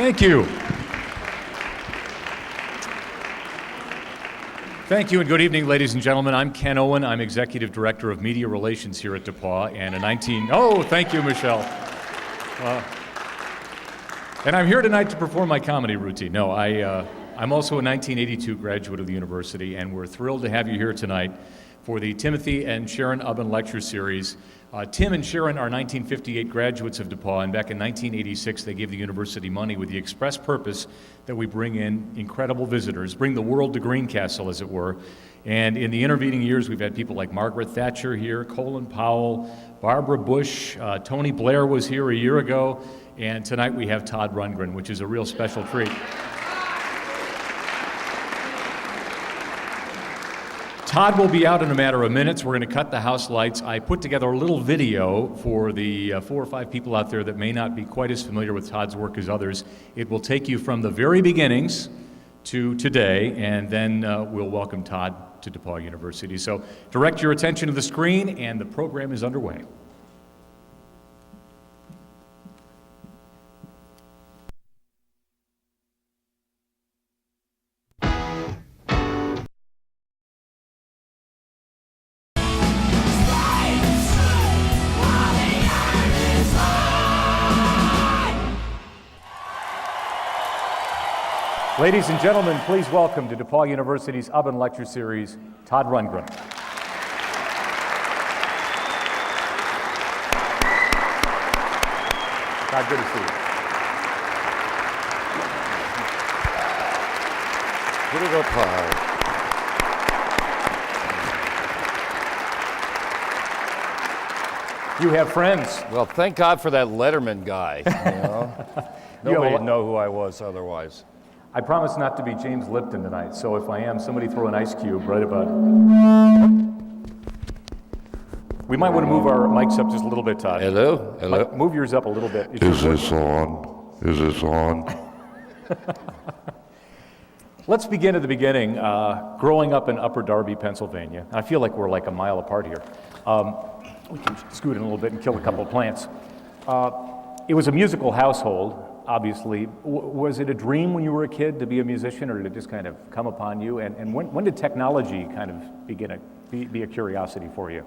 Thank you. Thank you and good evening, ladies and gentlemen. I'm Ken Owen. I'm Executive Director of Media Relations here at DePauw, and thank you, Michelle. And I'm here tonight to perform my comedy routine. I'm also a 1982 graduate of the university, and we're thrilled to have you here tonight for the Timothy and Sharon Ubben Lecture Series. Tim and Sharon are 1958 graduates of DePauw, and back in 1986 they gave the university money with the express purpose that we bring in incredible visitors, bring the world to Greencastle, as it were. And in the intervening years, we've had people like Margaret Thatcher here, Colin Powell, Barbara Bush, Tony Blair was here a year ago, and tonight we have Todd Rundgren, which is a real special treat. Todd will be out in a matter of minutes. We're going to cut the house lights. I put together a little video for the 4 or 5 people out there that may not be quite as familiar with Todd's work as others. It will take you from the very beginnings to today, and then we'll welcome Todd to DePauw University. So direct your attention to the screen, and the program is underway. Ladies and gentlemen, please welcome to DePauw University's Ubben Lecture Series, Todd Rundgren. Todd, good to see you. Put it up high. You have friends. Well, thank God for that Letterman guy. You know? Nobody would know who I was otherwise. I promise not to be James Lipton tonight, so if I am, somebody throw an ice cube right about it. We might want to move our mics up just a little bit, Todd. Hello? Hello? Move yours up a little bit. Is this on? Is this on? Let's begin at the beginning. Growing up in Upper Darby, Pennsylvania. I feel like we're like a mile apart here. We can scoot in a little bit and kill a couple of plants. It was a musical household. Obviously, was it a dream when you were a kid to be a musician, or did it just kind of come upon you? And when did technology kind of begin to be a curiosity for you?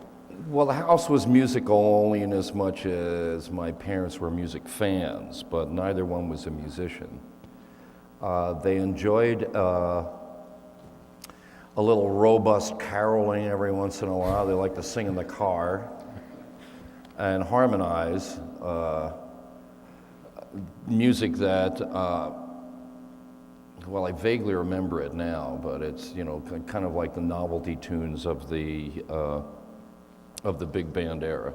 Well, the house was musical only in as much as my parents were music fans, but neither one was a musician. They enjoyed a little robust caroling every once in a while. They liked to sing in the car and harmonize. Music that, well, I vaguely remember it now, but it's, you know, kind of like the novelty tunes of the big band era.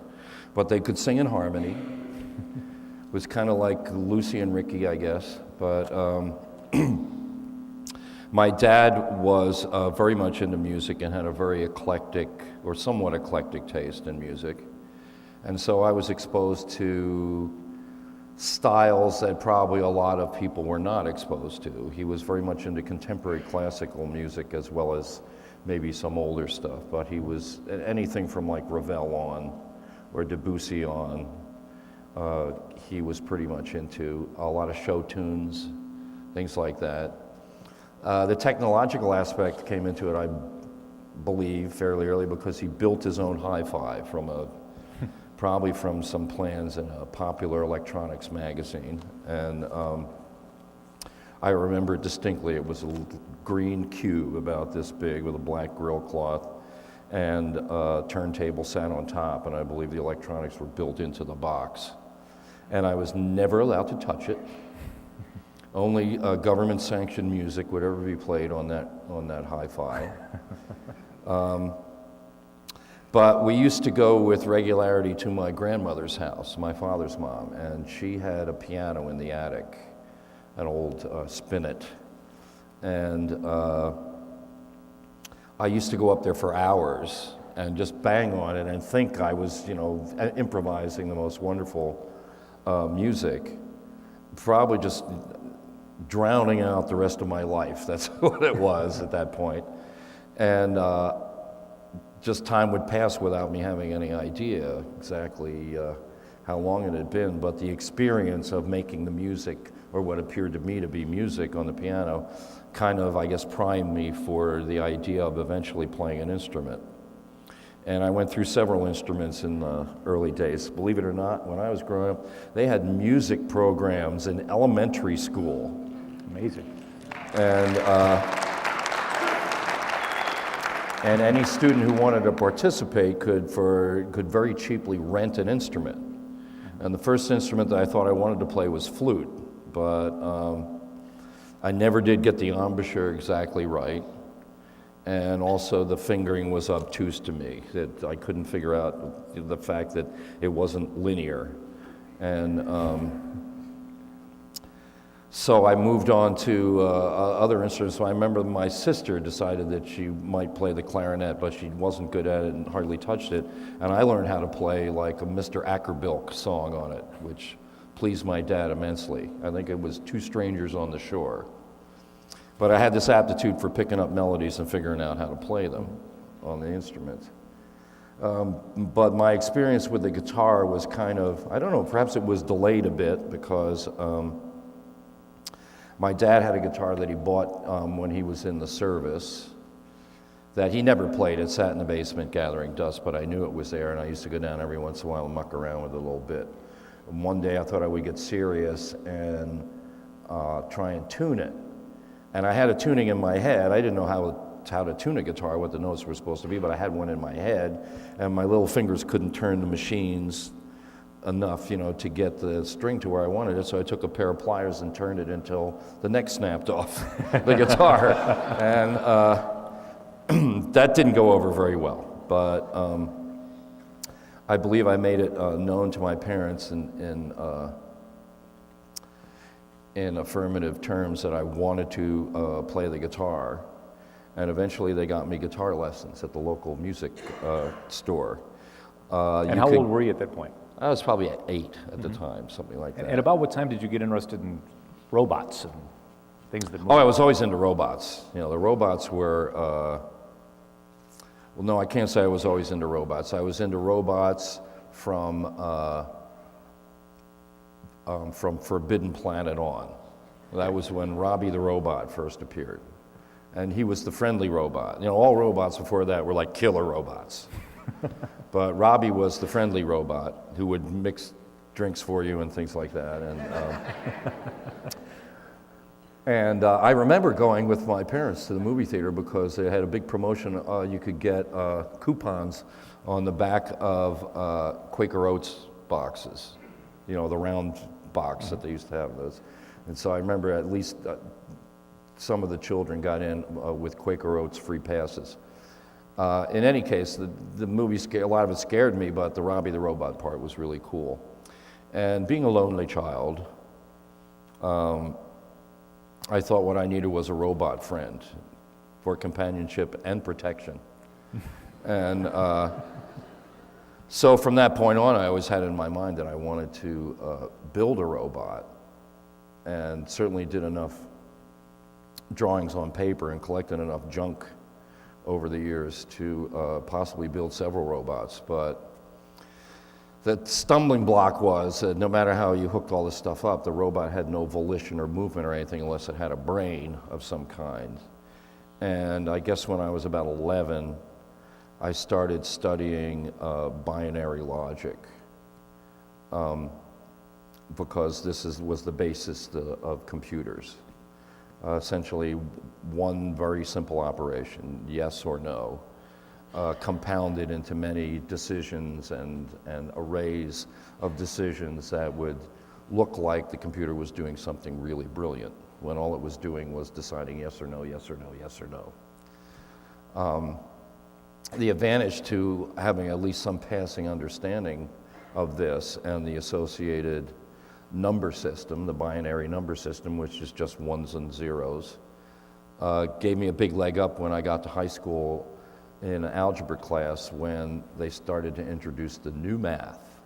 But they could sing in harmony. It was kind of like Lucy and Ricky, I guess. But my dad was very much into music and had a very eclectic, or somewhat eclectic taste in music. And so I was exposed to styles that probably a lot of people were not exposed to. He was very much into contemporary classical music as well as maybe some older stuff, but he was anything from like Ravel on or Debussy on. He was pretty much into a lot of show tunes, things like that. The technological aspect came into it, I believe, fairly early because he built his own hi-fi probably from some plans in a popular electronics magazine. And I remember distinctly it was a green cube about this big with a black grill cloth, and a turntable sat on top, and I believe the electronics were built into the box. And I was never allowed to touch it. Only government-sanctioned music would ever be played on that hi-fi. But we used to go with regularity to my grandmother's house, my father's mom, and she had a piano in the attic, an old spinet. And I used to go up there for hours and just bang on it and think I was, you know, improvising the most wonderful music, probably just drowning out the rest of my life. That's what it was at that point. And just time would pass without me having any idea exactly how long it had been, but the experience of making the music, or what appeared to me to be music on the piano, kind of, I guess, primed me for the idea of eventually playing an instrument. And I went through several instruments in the early days. Believe it or not, when I was growing up, they had music programs in elementary school. Amazing. And any student who wanted to participate could very cheaply rent an instrument. And the first instrument that I thought I wanted to play was flute, but I never did get the embouchure exactly right. And also the fingering was obtuse to me, that I couldn't figure out the fact that it wasn't linear. And so I moved on to other instruments. So I remember my sister decided that she might play the clarinet, but she wasn't good at it and hardly touched it. And I learned how to play like a Mr. Ackerbilk song on it, which pleased my dad immensely. I think it was Two Strangers on the Shore. But I had this aptitude for picking up melodies and figuring out how to play them on the instrument. But my experience with the guitar was kind of, I don't know, perhaps it was delayed a bit because my dad had a guitar that he bought when he was in the service that he never played. It sat in the basement gathering dust, but I knew it was there, and I used to go down every once in a while and muck around with it a little bit. And one day I thought I would get serious and try and tune it. And I had a tuning in my head. I didn't know how to tune a guitar, what the notes were supposed to be, but I had one in my head, and my little fingers couldn't turn the machines enough, to get the string to where I wanted it. So I took a pair of pliers and turned it until the neck snapped off the guitar, and that didn't go over very well. But I believe I made it known to my parents in affirmative terms that I wanted to play the guitar, and eventually they got me guitar lessons at the local music store. And how old were you at that point? I was probably at 8 at the time, something like that. And about what time did you get interested in robots and things that moved? Oh, I was always into robots. The robots were, well, no, I can't say I was always into robots. I was into robots from Forbidden Planet on. That was when Robbie the Robot first appeared. And he was the friendly robot. All robots before that were like killer robots. But Robbie was the friendly robot who would mix drinks for you and things like that. And I remember going with my parents to the movie theater because they had a big promotion. You could get coupons on the back of Quaker Oats boxes, the round box that they used to have those. And so I remember at least some of the children got in with Quaker Oats free passes. In any case, the movie, a lot of it scared me, but the Robbie the Robot part was really cool. And being a lonely child, I thought what I needed was a robot friend for companionship and protection. And so from that point on, I always had in my mind that I wanted to build a robot, and certainly did enough drawings on paper and collected enough junk over the years to possibly build several robots. But the stumbling block was that no matter how you hooked all this stuff up, the robot had no volition or movement or anything unless it had a brain of some kind. And I guess when I was about 11, I started studying binary logic because this was the basis of computers. Essentially one very simple operation, yes or no, compounded into many decisions and arrays of decisions that would look like the computer was doing something really brilliant when all it was doing was deciding yes or no, yes or no, yes or no. The advantage to having at least some passing understanding of this and the associated number system, the binary number system, which is just ones and zeros, gave me a big leg up when I got to high school in an algebra class when they started to introduce the new math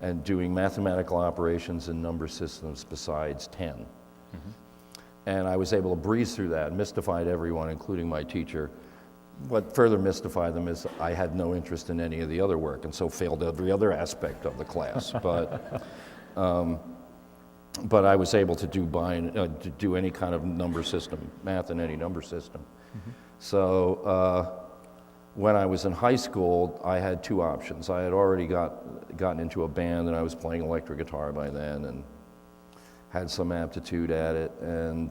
and doing mathematical operations in number systems besides 10. Mm-hmm. And I was able to breeze through that, mystified everyone, including my teacher, what further mystified them is I had no interest in any of the other work, and so failed every other aspect of the class. But I was able to do any kind of number system, math in any number system. So when I was in high school, I had two options. I had already gotten into a band, and I was playing electric guitar by then, and had some aptitude at it. And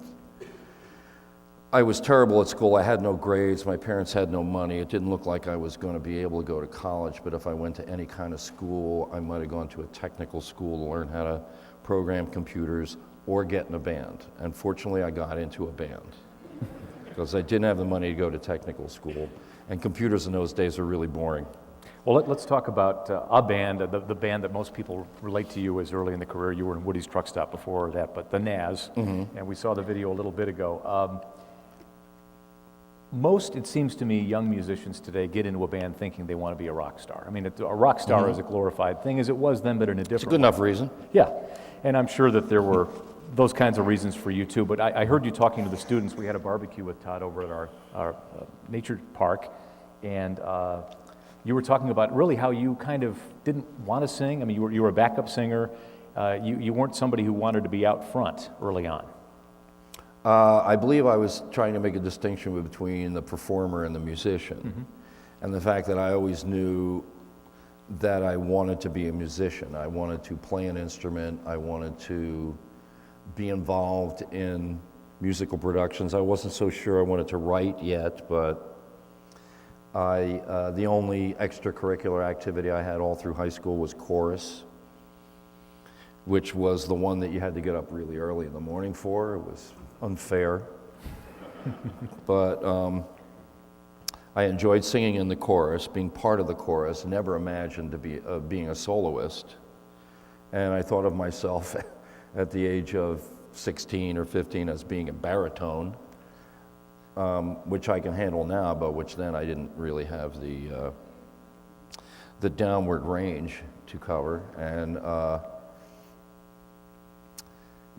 I was terrible at school. I had no grades. My parents had no money. It didn't look like I was going to be able to go to college, but if I went to any kind of school, I might have gone to a technical school to learn how to program computers or get in a band. And fortunately, I got into a band because I didn't have the money to go to technical school, and computers in those days were really boring. Well, let's talk about a band, the band that most people relate to you as early in the career. You were in Woody's Truck Stop before that, but the Naz, and we saw the video a little bit ago. Most, it seems to me, young musicians today get into a band thinking they want to be a rock star. I mean, a rock star is a glorified thing as it was then, but in a different It's a good enough reason. Yeah, and I'm sure that there were those kinds of reasons for you too, but I heard you talking to the students. We had a barbecue with Todd over at our nature park, and you were talking about really how you kind of didn't want to sing. I mean, you were a backup singer. You weren't somebody who wanted to be out front early on. I believe I was trying to make a distinction between the performer and the musician, and the fact that I always knew that I wanted to be a musician. I wanted to play an instrument. I wanted to be involved in musical productions. I wasn't so sure I wanted to write yet, but the only extracurricular activity I had all through high school was chorus, which was the one that you had to get up really early in the morning for. It was unfair. But I enjoyed singing in the chorus, being part of the chorus, never imagined to be being a soloist. And I thought of myself at the age of 16 or 15 as being a baritone, which I can handle now, but which then I didn't really have the downward range to cover. And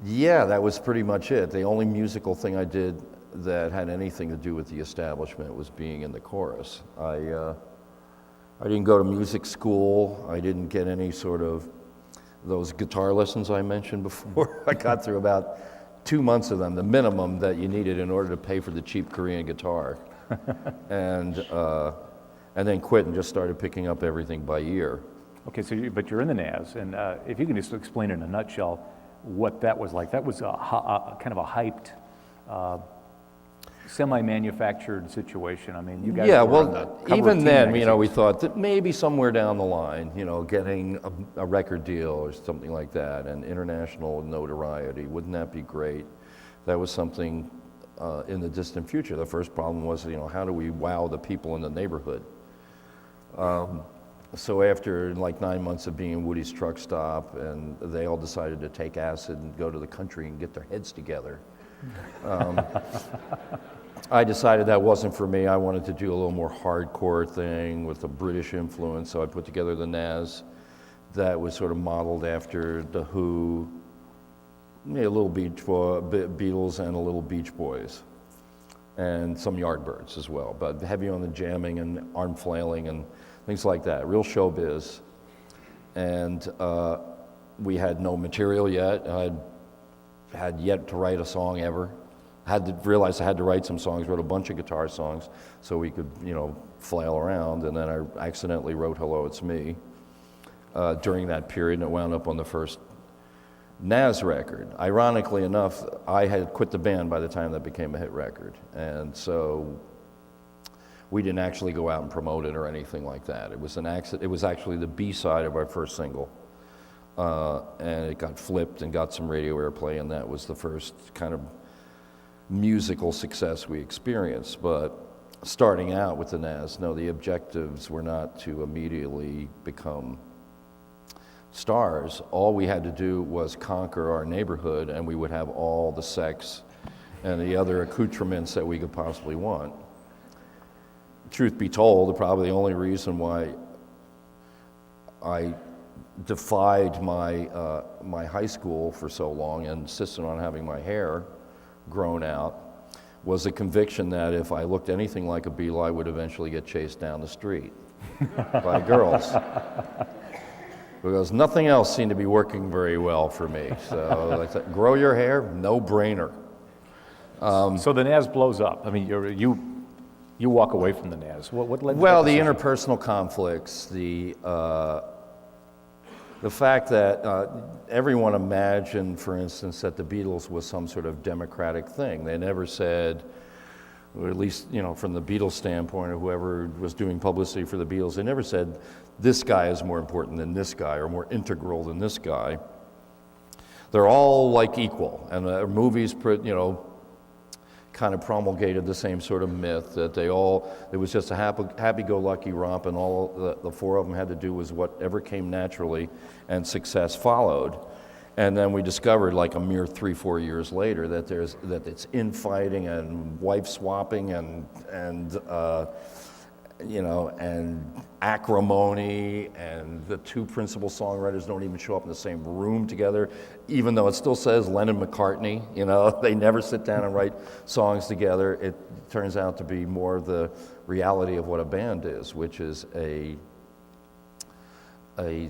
yeah, that was pretty much it. The only musical thing I did that had anything to do with the establishment was being in the chorus. I didn't go to music school. I didn't get any sort of those guitar lessons I mentioned before. I got through about 2 months of them, the minimum that you needed in order to pay for the cheap Korean guitar. and then quit and just started picking up everything by ear. Okay, so but you're in the Naz, and if you can just explain in a nutshell what that was like. That was a kind of a hyped, semi-manufactured situation. I mean, you guys Yeah, were on the well, cover even of then, Teen you know, we magazines. thought that maybe somewhere down the line, you know, getting a record deal or something like that, and international notoriety, wouldn't that be great? That was something in the distant future. The first problem was, you know, how do we wow the people in the neighborhood? So after like 9 months of being in Woody's Truck Stop, and they all decided to take acid and go to the country and get their heads together, I decided that wasn't for me. I wanted to do a little more hardcore thing with a British influence, so I put together the Naz that was sort of modeled after The Who, a little Beatles and a little Beach Boys, and some Yardbirds as well, but heavy on the jamming and arm flailing and things like that, real showbiz. And we had no material yet. I had yet to write a song ever. Had to realize I had to write some songs, wrote a bunch of guitar songs so we could, you know, flail around. And then I accidentally wrote Hello, It's Me during that period, and it wound up on the first Naz record. Ironically enough, I had quit the band by the time that became a hit record. And so we didn't actually go out and promote it or anything like that. It was an accident. It was actually the B-side of our first single. And it got flipped and got some radio airplay, and that was the first kind of musical success we experienced. But starting out with the Naz, no, the objectives were not to immediately become stars. All we had to do was conquer our neighborhood, and we would have all the sex and the other accoutrements that we could possibly want. Truth be told, probably the only reason why I defied my high school for so long and insisted on having my hair grown out was a conviction that if I looked anything like a Beatle, I would eventually get chased down the street by girls. Because nothing else seemed to be working very well for me. So I said, grow your hair, no brainer. So the NAS blows up. I mean, you walk away from the NAS. What led to Well, that the decision? interpersonal conflicts, the fact that everyone imagined, for instance, that the Beatles was some sort of democratic thing. They never said, or at least, from the Beatles standpoint, or whoever was doing publicity for the Beatles, they never said, this guy is more important than this guy, or more integral than this guy. They're all like equal, and movies, kind of promulgated the same sort of myth that it was just a happy-go-lucky romp, and all the four of them had to do was whatever came naturally, and success followed. And then we discovered, like a mere 3-4 years later, that it's infighting and wife swapping and acrimony, and the two principal songwriters don't even show up in the same room together, even though it still says Lennon-McCartney. They never sit down and write songs together. It turns out to be more the reality of what a band is, which is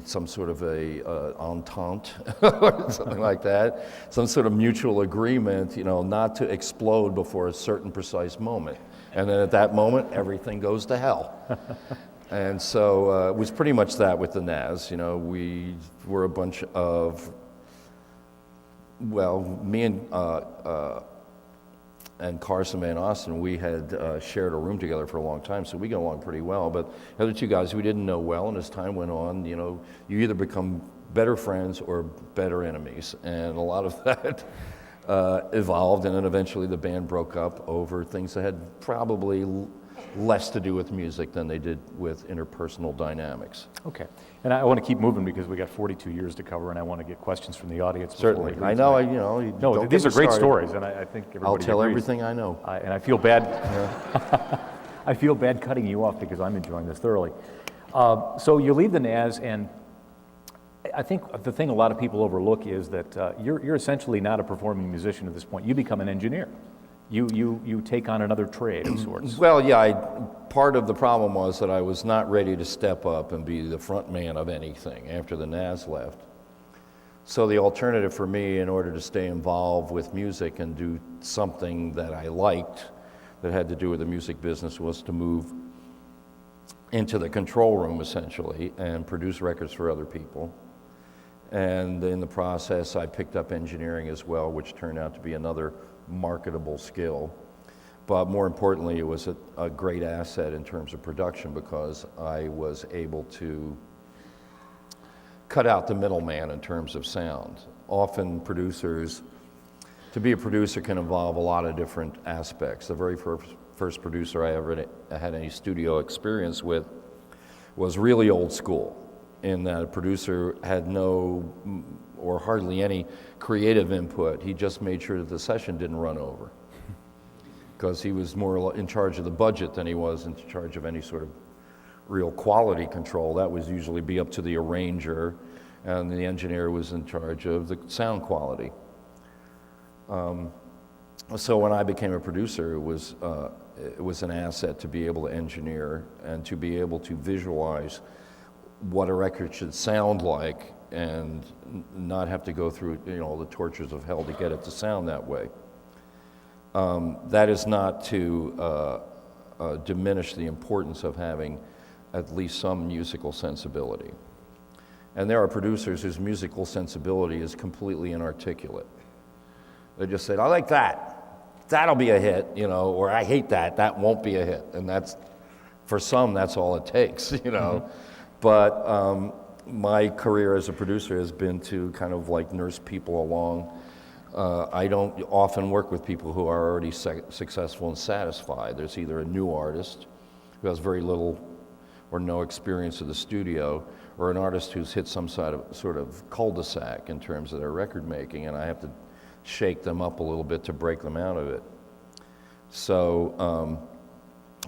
some sort of a entente or something like that, some sort of mutual agreement, not to explode before a certain precise moment. And then at that moment, everything goes to hell. And so it was pretty much that with the NAS. We were a bunch of, me and Carson Van Osten, we had shared a room together for a long time, so we got along pretty well. But the other two guys we didn't know well, and as time went on, you either become better friends or better enemies. And a lot of that evolved, and then eventually the band broke up over things that had probably less to do with music than they did with interpersonal dynamics. Okay. And I want to keep moving because we got 42 years to cover, and I want to get questions from the audience. before we Certainly. leave I know, tonight. don't No, get these me are great started. stories, and I think everybody I'll tell agrees. everything I know. And I feel bad. I feel bad cutting you off because I'm enjoying this thoroughly. So you leave the NAS, and I think the thing a lot of people overlook is that you're essentially not a performing musician at this point. You become an engineer. You take on another trade of sorts. Well, yeah, part of the problem was that I was not ready to step up and be the front man of anything after the NAS left. So the alternative for me, in order to stay involved with music and do something that I liked that had to do with the music business, was to move into the control room, essentially, and produce records for other people. And in the process, I picked up engineering as well, which turned out to be another marketable skill. But more importantly, it was a great asset in terms of production, because I was able to cut out the middleman in terms of sound. Often to be a producer can involve a lot of different aspects. The very first producer I ever had any studio experience with was really old school, in that a producer had no or hardly any creative input. He just made sure that the session didn't run over, because he was more in charge of the budget than he was in charge of any sort of real quality control. That was usually be up to the arranger, and the engineer was in charge of the sound quality. So when I became a producer, it was an asset to be able to engineer and to be able to visualize what a record should sound like, and not have to go through the tortures of hell to get it to sound that way. That is not to diminish the importance of having at least some musical sensibility. And there are producers whose musical sensibility is completely inarticulate. They just say, I like that, that'll be a hit, or I hate that, that won't be a hit. And that's, for some, that's all it takes, Mm-hmm. But my career as a producer has been to kind of like nurse people along. I don't often work with people who are already successful and satisfied. There's either a new artist who has very little or no experience of the studio, or an artist who's hit some sort of cul-de-sac in terms of their record making, and I have to shake them up a little bit to break them out of it. So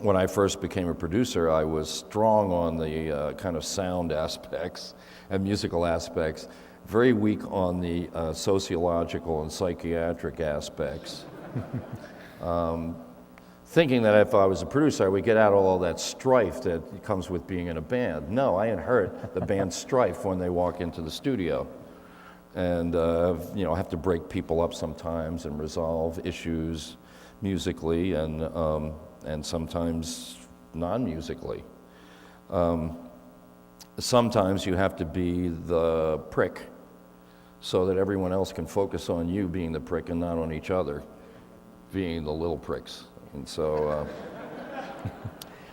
when I first became a producer, I was strong on the kind of sound aspects and musical aspects, very weak on the sociological and psychiatric aspects. thinking that if I was a producer, I would get out all that strife that comes with being in a band. No, I inherit the band's strife when they walk into the studio. And, have to break people up sometimes and resolve issues musically and sometimes non-musically. Sometimes you have to be the prick so that everyone else can focus on you being the prick and not on each other being the little pricks. And so...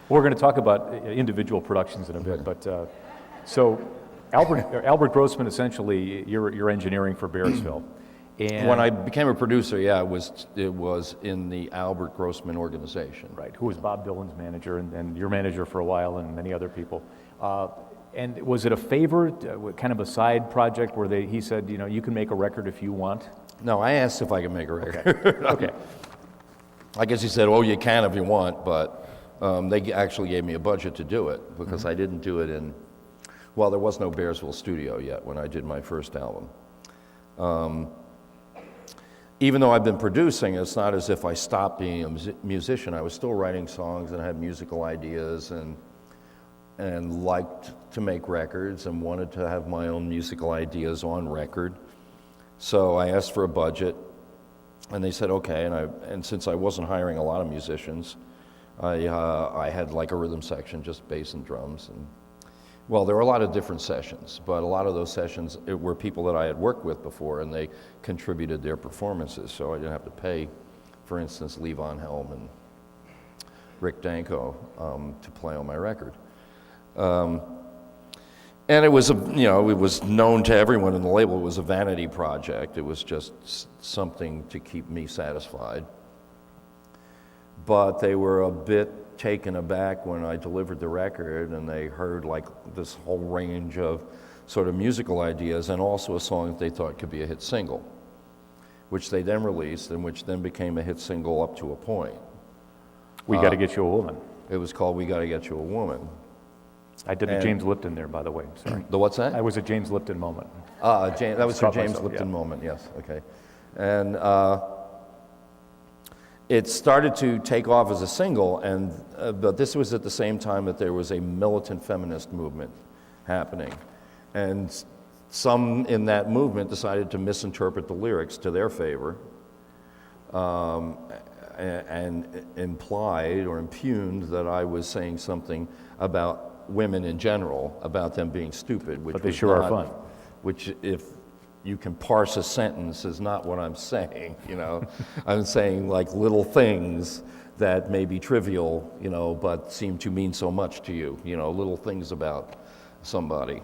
We're going to talk about individual productions in a bit, but so Albert Grossman, essentially, you're engineering for Bearsville. And when I became a producer, yeah, it was in the Albert Grossman organization. Right, who was Bob Dylan's manager and your manager for a while and many other people. And was it a favor, kind of a side project where he said, you can make a record if you want? No, I asked if I could make a record. Okay. I guess he said, oh, you can if you want, but they actually gave me a budget to do it because I didn't do it well, there was no Bearsville studio yet when I did my first album. Even though I've been producing, it's not as if I stopped being a musician. I was still writing songs and I had musical ideas and liked to make records and wanted to have my own musical ideas on record. So I asked for a budget. And they said, okay, and since I wasn't hiring a lot of musicians, I had like a rhythm section, just bass and drums. And well, there were a lot of different sessions, but a lot of those sessions were people that I had worked with before, and they contributed their performances, so I didn't have to pay, for instance, Lee Von Helm and Rick Danko to play on my record. And it was, it was known to everyone in the label. It was a vanity project. It was just something to keep me satisfied. But they were a bit taken aback when I delivered the record and they heard like this whole range of sort of musical ideas and also a song that they thought could be a hit single, which they then released and which then became a hit single up to a point. We Gotta Get You a Woman. It was called We Gotta Get You a Woman. I did a James Lipton there, by the way. Sorry. The what's that? I was a James Lipton moment. That was your James myself, Lipton yeah. moment, yes, okay. And it started to take off as a single, but this was at the same time that there was a militant feminist movement happening. And some in that movement decided to misinterpret the lyrics to their favor and implied or impugned that I was saying something about women in general, about them being stupid, which But they was sure not, are fun. Which, if you can parse a sentence, is not what I'm saying. I'm saying like little things that may be trivial, but seem to mean so much to you. Little things about somebody,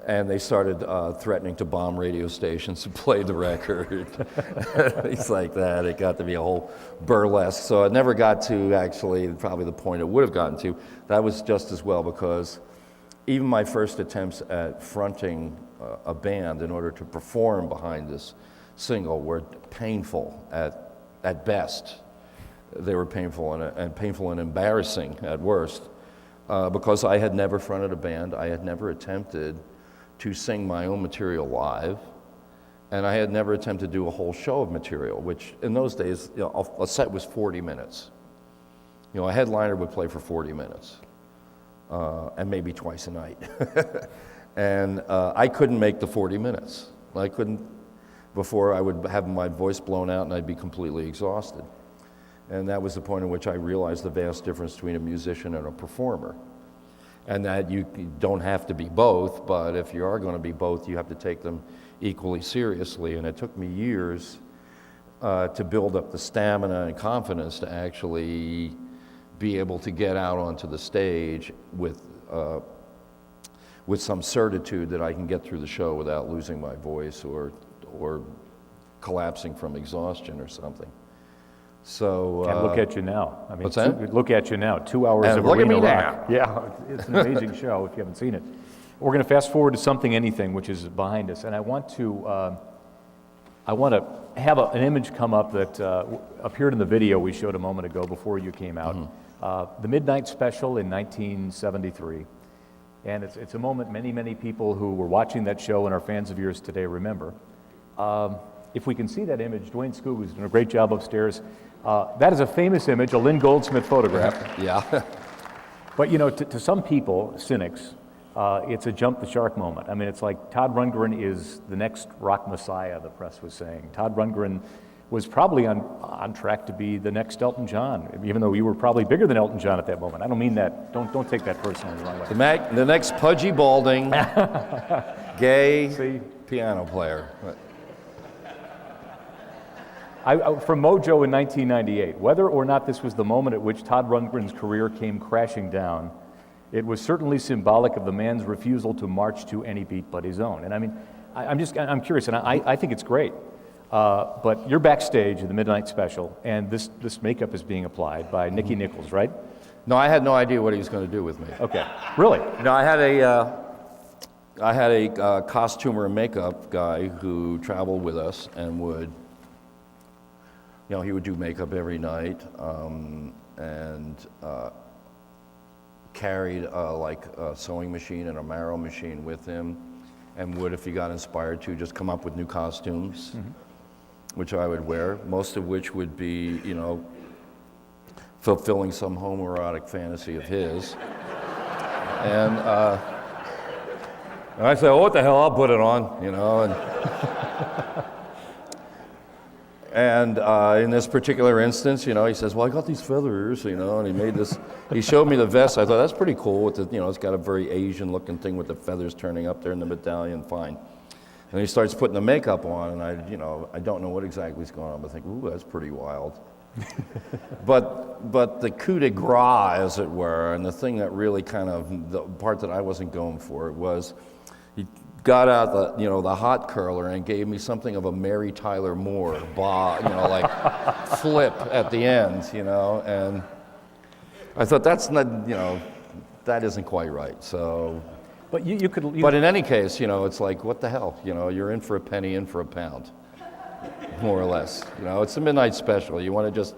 and they started threatening to bomb radio stations to play the record. Things like that. It got to be a whole burlesque. So it never got to actually probably the point it would have gotten to. That was just as well because even my first attempts at fronting a band in order to perform behind this single were painful at best. They were painful and embarrassing at worst because I had never fronted a band. I had never attempted to sing my own material live, and I had never attempted to do a whole show of material, which in those days, a set was 40 minutes. A headliner would play for 40 minutes, and maybe twice a night. And I couldn't make the 40 minutes. I couldn't, before I would have my voice blown out and I'd be completely exhausted. And that was the point at which I realized the vast difference between a musician and a performer. And that you don't have to be both, but if you are going to be both, you have to take them equally seriously. And it took me years to build up the stamina and confidence to actually be able to get out onto the stage with some certitude that I can get through the show without losing my voice or collapsing from exhaustion or something. So And look at you now. I mean, what's that? Look at you now. 2 hours And of look at arena me rock. Yeah, it's an amazing show if you haven't seen it. We're going to fast forward to Something Anything, which is behind us, and I want to have an image come up that appeared in the video we showed a moment ago before you came out. The Midnight Special in 1973, and it's a moment many people who were watching that show and are fans of yours today remember. if we can see that image, Dwayne Skoog is doing a great job upstairs. That is a famous image, a Lynn Goldsmith photograph. Yeah. But to some people, cynics, it's a jump the shark moment. I mean, it's like Todd Rundgren is the next rock messiah, the press was saying. Todd Rundgren was probably on track to be the next Elton John, even though you were probably bigger than Elton John at that moment. I don't mean that. Don't take that personally the wrong way. The next pudgy, balding, gay piano player. From Mojo in 1998, whether or not this was the moment at which Todd Rundgren's career came crashing down, it was certainly symbolic of the man's refusal to march to any beat but his own. And I mean, I'm curious, and I think it's great. But you're backstage at the Midnight Special, and this makeup is being applied by Nicky Nichols, right? No, I had no idea what he was going to do with me. Okay, really? No, I had a costumer and makeup guy who traveled with us and would, he would do makeup every night, and carried like a sewing machine and a marrow machine with him, and would, if he got inspired to, just come up with new costumes, which I would wear, most of which would be, fulfilling some homoerotic fantasy of his. And I said, oh, what the hell, I'll put it on, And in this particular instance, he says, well, I got these feathers, and he made this, he showed me the vest. I thought, that's pretty cool. With the, it's got a very Asian looking thing with the feathers turning up there in the medallion, fine. And he starts putting the makeup on, and I don't know what exactly is going on, but I think, ooh, that's pretty wild. But the coup de grace, as it were, and the thing that really the part that I wasn't going for was, he got out the hot curler and gave me something of a Mary Tyler Moore, like flip at the end, and I thought that's not, that isn't quite right. So, but but in any case, it's like, what the hell, you're in for a penny, in for a pound, more or less. It's a Midnight Special. You want to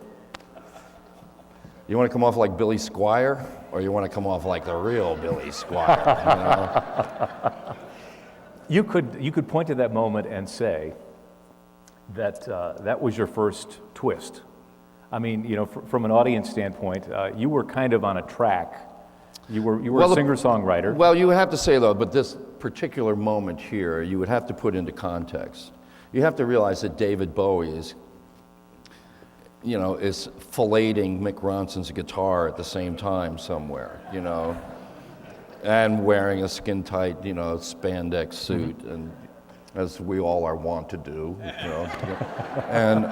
come off like Billy Squier, or you want to come off like the real Billy Squier, You could point to that moment and say that that was your first twist. I mean, from an audience standpoint, you were kind of on a track. You were a singer-songwriter. Well, you have to say, though, but this particular moment here, you would have to put into context. You have to realize that David Bowie is filleting Mick Ronson's guitar at the same time somewhere, and wearing a skin-tight, spandex suit, and as we all are wont to do, and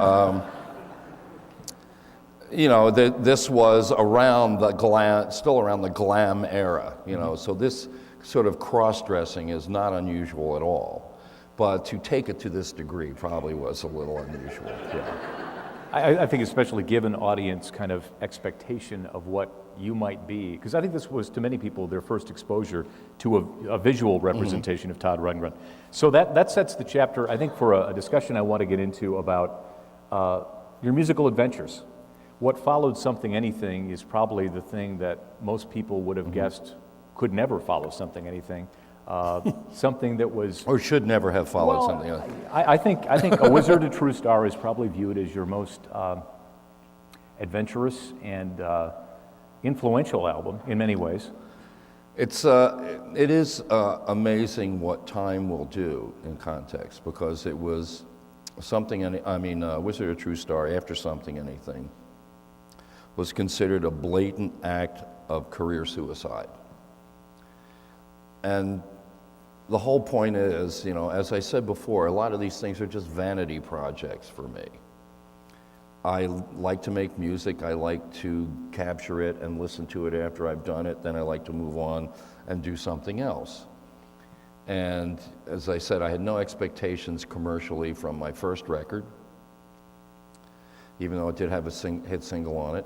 this was around the still around the glam era, so this sort of cross-dressing is not unusual at all, but to take it to this degree probably was a little unusual. Yeah. I think especially given audience kind of expectation of what you might be, because I think this was, to many people, their first exposure to a visual representation of Todd Rundgren. So that sets the chapter, I think, for a discussion I want to get into about your musical adventures. What followed Something Anything is probably the thing that most people would have guessed could never follow Something Anything. Something that was... Or should never have followed something else. I think A Wizard, a True Star is probably viewed as your most adventurous and influential album in many ways. It is amazing what time will do in context, because it was Wizard, a True Star, after Something Anything, was considered a blatant act of career suicide. And the whole point is, as I said before, a lot of these things are just vanity projects for me. I like to make music, I like to capture it and listen to it after I've done it, then I like to move on and do something else. And as I said, I had no expectations commercially from my first record, even though it did have a hit single on it.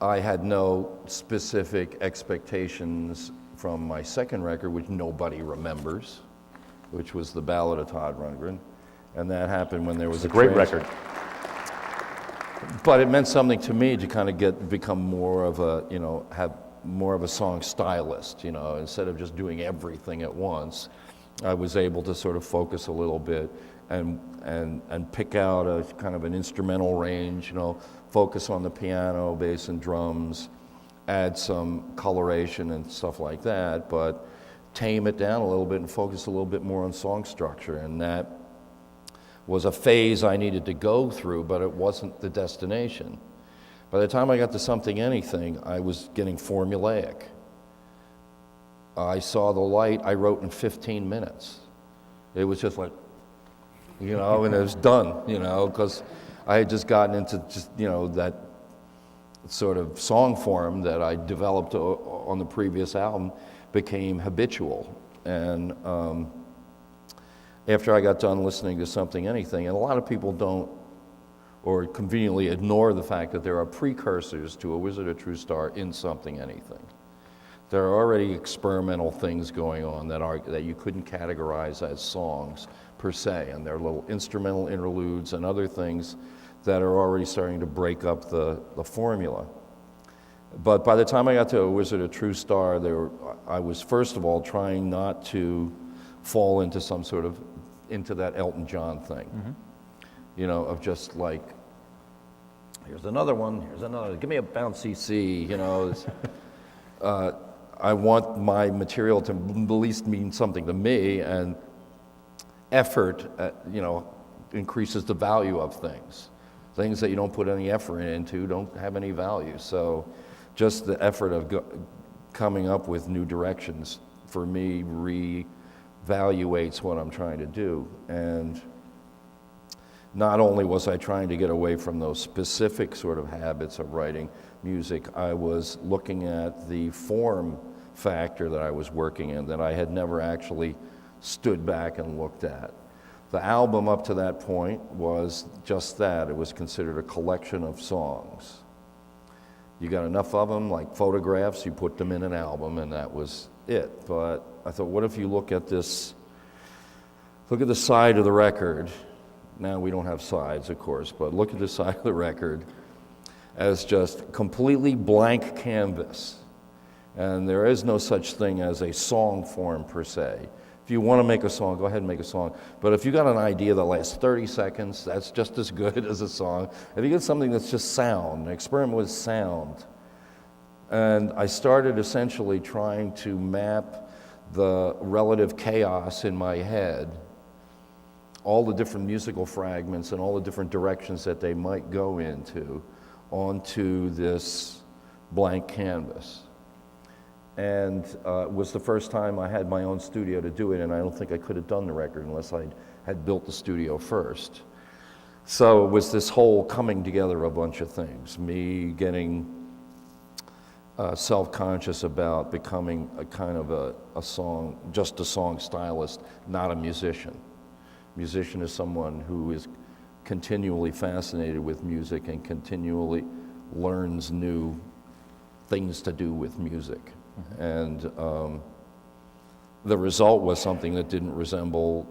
I had no specific expectations from my second record, which nobody remembers, which was The Ballad of Todd Rundgren. And that happened when there was a great record. But it meant something to me to kind of become more of a, have more of a song stylist, instead of just doing everything at once. I was able to sort of focus a little bit and pick out a kind of an instrumental range, focus on the piano, bass, and drums, add some coloration and stuff like that, but tame it down a little bit and focus a little bit more on song structure. And that was a phase I needed to go through, but it wasn't the destination. By the time I got to Something Anything, I was getting formulaic. I saw the light, I wrote in 15 minutes. It was just like, and it was done, because I had just gotten into that sort of song form that I developed on the previous album became habitual. And after I got done listening to Something Anything, and a lot of people don't or conveniently ignore the fact that there are precursors to A Wizard of True Star in Something Anything. There are already experimental things going on that you couldn't categorize as songs per se, and there are little instrumental interludes and other things that are already starting to break up the formula. But by the time I got to A Wizard of True Star, I was first of all trying not to fall into into that Elton John thing, of just like, here's another one, here's another, give me a bouncy C, I want my material to at least mean something to me, and effort, increases the value of things. Things that you don't put any effort into don't have any value. So just the effort of coming up with new directions, for me, reevaluates what I'm trying to do. And not only was I trying to get away from those specific sort of habits of writing music, I was looking at the form factor that I was working in that I had never actually stood back and looked at. The album up to that point was just that. It was considered a collection of songs. You got enough of them, like photographs, you put them in an album, and that was it. But I thought, what if you look at the side of the record. Now we don't have sides, of course, but look at the side of the record as just completely blank canvas. And there is no such thing as a song form per se. If you want to make a song, go ahead and make a song. But if you got an idea that lasts 30 seconds, that's just as good as a song. If you get something that's just sound, experiment with sound. And I started essentially trying to map the relative chaos in my head, all the different musical fragments and all the different directions that they might go into, onto this blank canvas. And it was the first time I had my own studio to do it, and I don't think I could have done the record unless I had built the studio first. So it was this whole coming together of a bunch of things, me getting self-conscious about becoming a kind of just a song stylist, not a musician. Musician is someone who is continually fascinated with music and continually learns new things to do with music. And the result was something that didn't resemble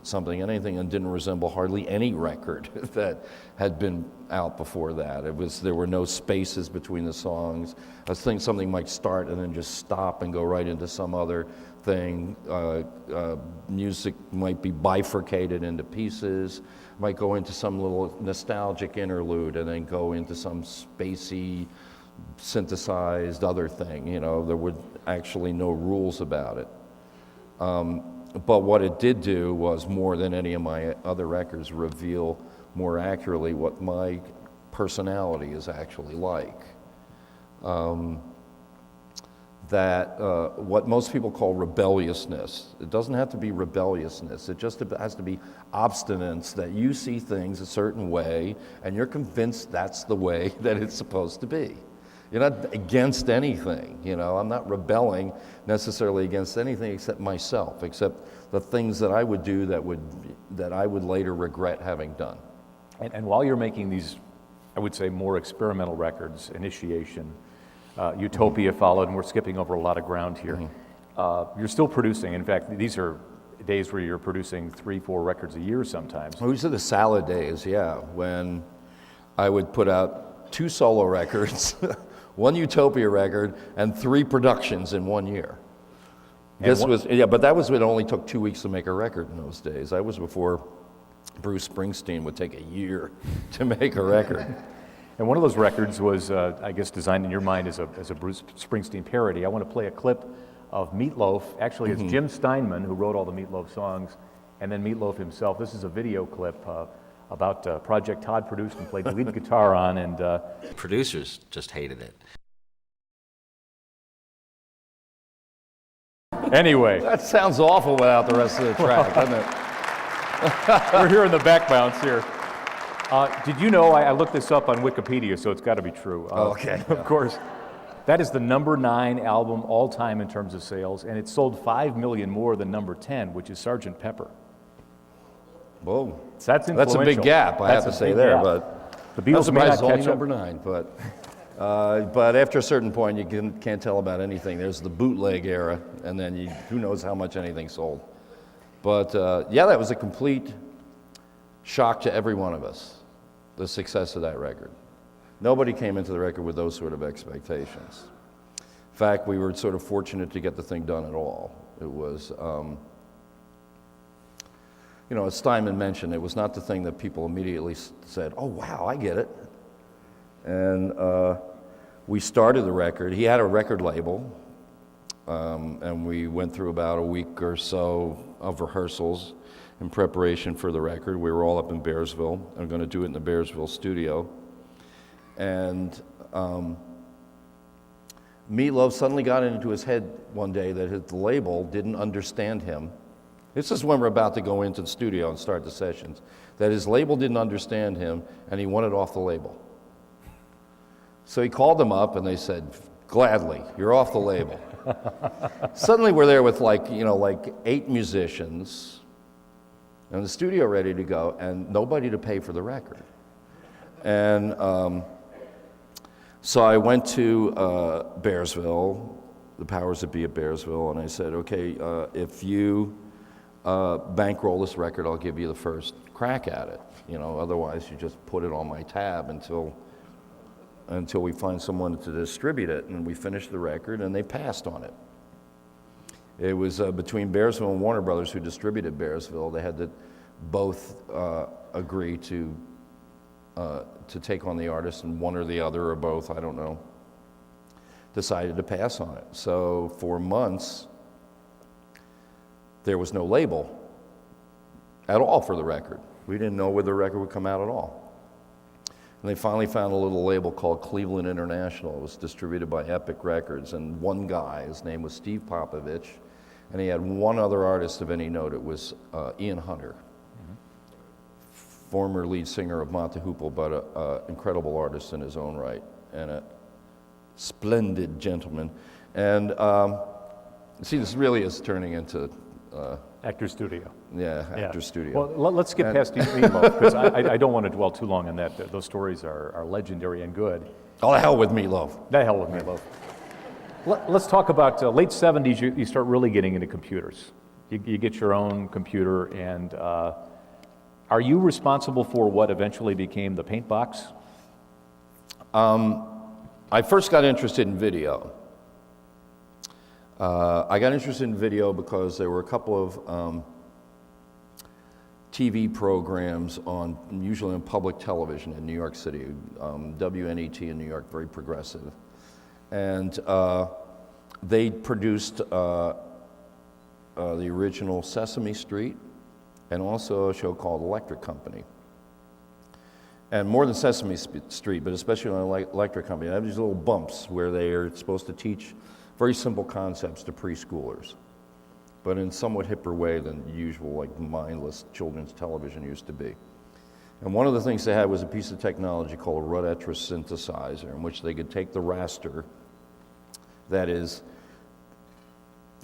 Something Anything and didn't resemble hardly any record that had been out before that. There were no spaces between the songs. I was thinking something might start and then just stop and go right into some other thing. Music might be bifurcated into pieces, might go into some little nostalgic interlude and then go into some spacey, synthesized other thing. There were actually no rules about it. But what it did do was, more than any of my other records, reveal more accurately what my personality is actually like. What most people call rebelliousness, it doesn't have to be rebelliousness, it just has to be obstinance, that you see things a certain way and you're convinced that's the way that it's supposed to be. You're not against anything, I'm not rebelling necessarily against anything except myself, except the things that I would do that I would later regret having done. And while you're making these, I would say, more experimental records, Initiation, Utopia followed, and we're skipping over a lot of ground here. You're still producing. In fact, these are days where you're producing 3-4 records a year sometimes. These are the salad days, yeah, when I would put out 2 solo records, 1 Utopia record, and 3 productions in 1 year. But that was when it only took 2 weeks to make a record in those days. That was before Bruce Springsteen would take a year to make a record. And one of those records was, I guess, designed in your mind as a Bruce Springsteen parody. I want to play a clip of Meatloaf. Actually, it's Jim Steinman who wrote all the Meatloaf songs, and then Meatloaf himself. This is a video clip about a project Todd produced and played the lead guitar on, and Producers just hated it. anyway, That sounds awful without the rest of the track, doesn't it? we're here in the back bounce here. Did you know, I looked this up on Wikipedia, so it's got to be true. Okay. Of course. That is the number 9 album all time in terms of sales, and it sold 5 million more than number 10, which is Sgt. Pepper. Whoa. That's That's a big influential. gap, I have That's to a say big there, gap. but The Beatles may not only catch up. number 9, but after a certain point, you can't tell about anything. There's the bootleg era, and then who knows how much anything sold. But yeah, that was a complete shock to every one of us, the success of that record. Nobody came into the record with those sort of expectations. In fact, we were sort of fortunate to get the thing done at all. It was, as Steinman mentioned, it was not the thing that people immediately said, oh, wow, I get it. And we started the record. He had a record label, and we went through about a week or so of rehearsals in preparation for the record. We were all up in Bearsville. I'm going to do it in the Bearsville studio. And Meatloaf suddenly got it into his head one day that the label didn't understand him. This is when we're about to go into the studio and start the sessions. That his label didn't understand him, and he wanted off the label. So he called them up, and they said, gladly, you're off the label. Suddenly we're there with like 8 musicians, and the studio ready to go, and nobody to pay for the record. And so I went to Bearsville, the powers that be at Bearsville, and I said, okay, if you bankroll this record, I'll give you the first crack at it. Otherwise you just put it on my tab until we find someone to distribute it. And we finished the record, and they passed on it. It was between Bearsville and Warner Brothers, who distributed Bearsville. They had to both agree to take on the artist, and one or the other or both, I don't know, decided to pass on it. So for months, there was no label at all for the record. We didn't know whether the record would come out at all. And they finally found a little label called Cleveland International. It was distributed by Epic Records, and one guy, his name was Steve Popovich, and he had one other artist of any note. It was Ian Hunter, former lead singer of Mott the Hoople, but an incredible artist in his own right, and a splendid gentleman. And see, this really is turning into Actor Studio. Actor Studio. Well, let's get past Meatloaf, because I don't want to dwell too long on that. Those stories are legendary and good. Oh, the hell with Meatloaf. The hell with Meatloaf. Let's talk about late 70s, you start really getting into computers. You get your own computer, and are you responsible for what eventually became the paint box? I first got interested in video. I got interested in video because there were a couple of TV programs usually on public television in New York City, WNET in New York, very progressive. And they produced the original Sesame Street and also a show called Electric Company. And more than Sesame Street, but especially on Electric Company, they have these little bumps where they are supposed to teach very simple concepts to preschoolers, but in somewhat hipper way than usual, like mindless children's television used to be. And one of the things they had was a piece of technology called a Rhodetra synthesizer, in which they could take the raster, that is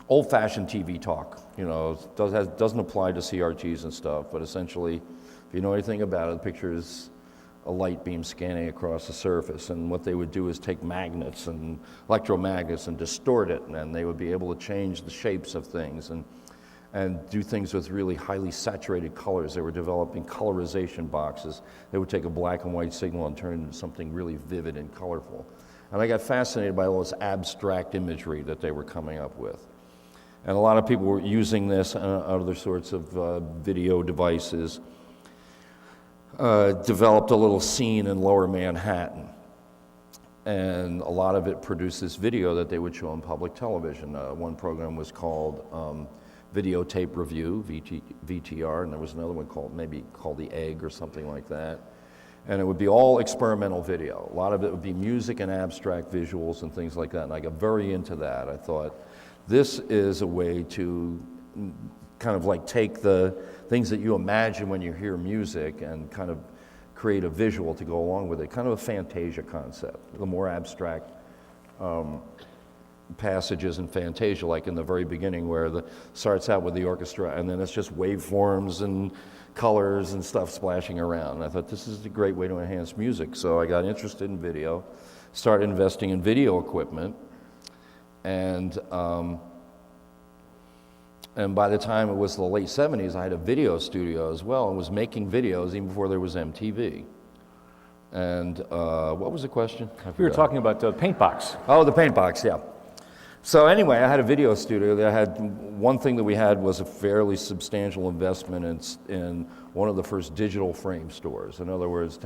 old-fashioned TV talk, doesn't apply to CRTs and stuff, but essentially, if you know anything about it, the picture is a light beam scanning across the surface, and what they would do is take magnets and electromagnets and distort it, and they would be able to change the shapes of things and do things with really highly saturated colors. They were developing colorization boxes. They would take a black and white signal and turn it into something really vivid and colorful. And I got fascinated by all this abstract imagery that they were coming up with. And a lot of people were using this and other sorts of video devices. developed a little scene in Lower Manhattan. And a lot of it produced this video that they would show on public television. One program was called Videotape Review, VTR, and there was another one called The Egg or something like that. And it would be all experimental video. A lot of it would be music and abstract visuals and things like that. And I got very into that. I thought, this is a way to kind of like take the things that you imagine when you hear music and kind of create a visual to go along with it, kind of a Fantasia concept. The more abstract passages in Fantasia, like in the very beginning where it starts out with the orchestra and then it's just waveforms and colors and stuff splashing around. And I thought this is a great way to enhance music. So I got interested in video, started investing in video equipment, and by the time it was the late 70s, I had a video studio as well and was making videos even before there was MTV. And what was the question? We were talking about paint box. Oh, the paint box, yeah. So anyway, I had a video studio. One thing that we had was a fairly substantial investment in one of the first digital frame stores. In other words,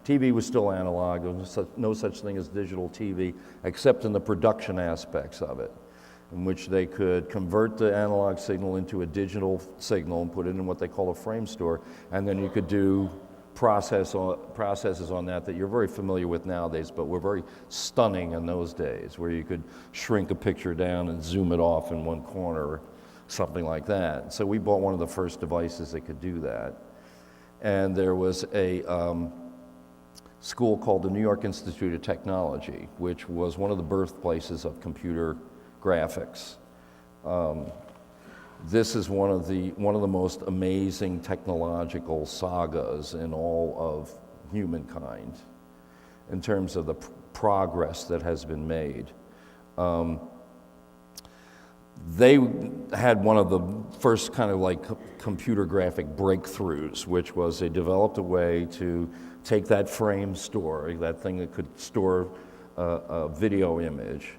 TV was still analog. There was no such thing as digital TV, except in the production aspects of it, in which they could convert the analog signal into a digital signal and put it in what they call a frame store, and then you could do processes on that you're very familiar with nowadays, but were very stunning in those days, where you could shrink a picture down and zoom it off in one corner or something like that. So we bought one of the first devices that could do that. And there was a school called the New York Institute of Technology, which was one of the birthplaces of computer graphics. This is one of the most amazing technological sagas in all of humankind in terms of the progress that has been made. They had one of the first kind of like computer graphic breakthroughs, which was they developed a way to take that frame store, that thing that could store a video image,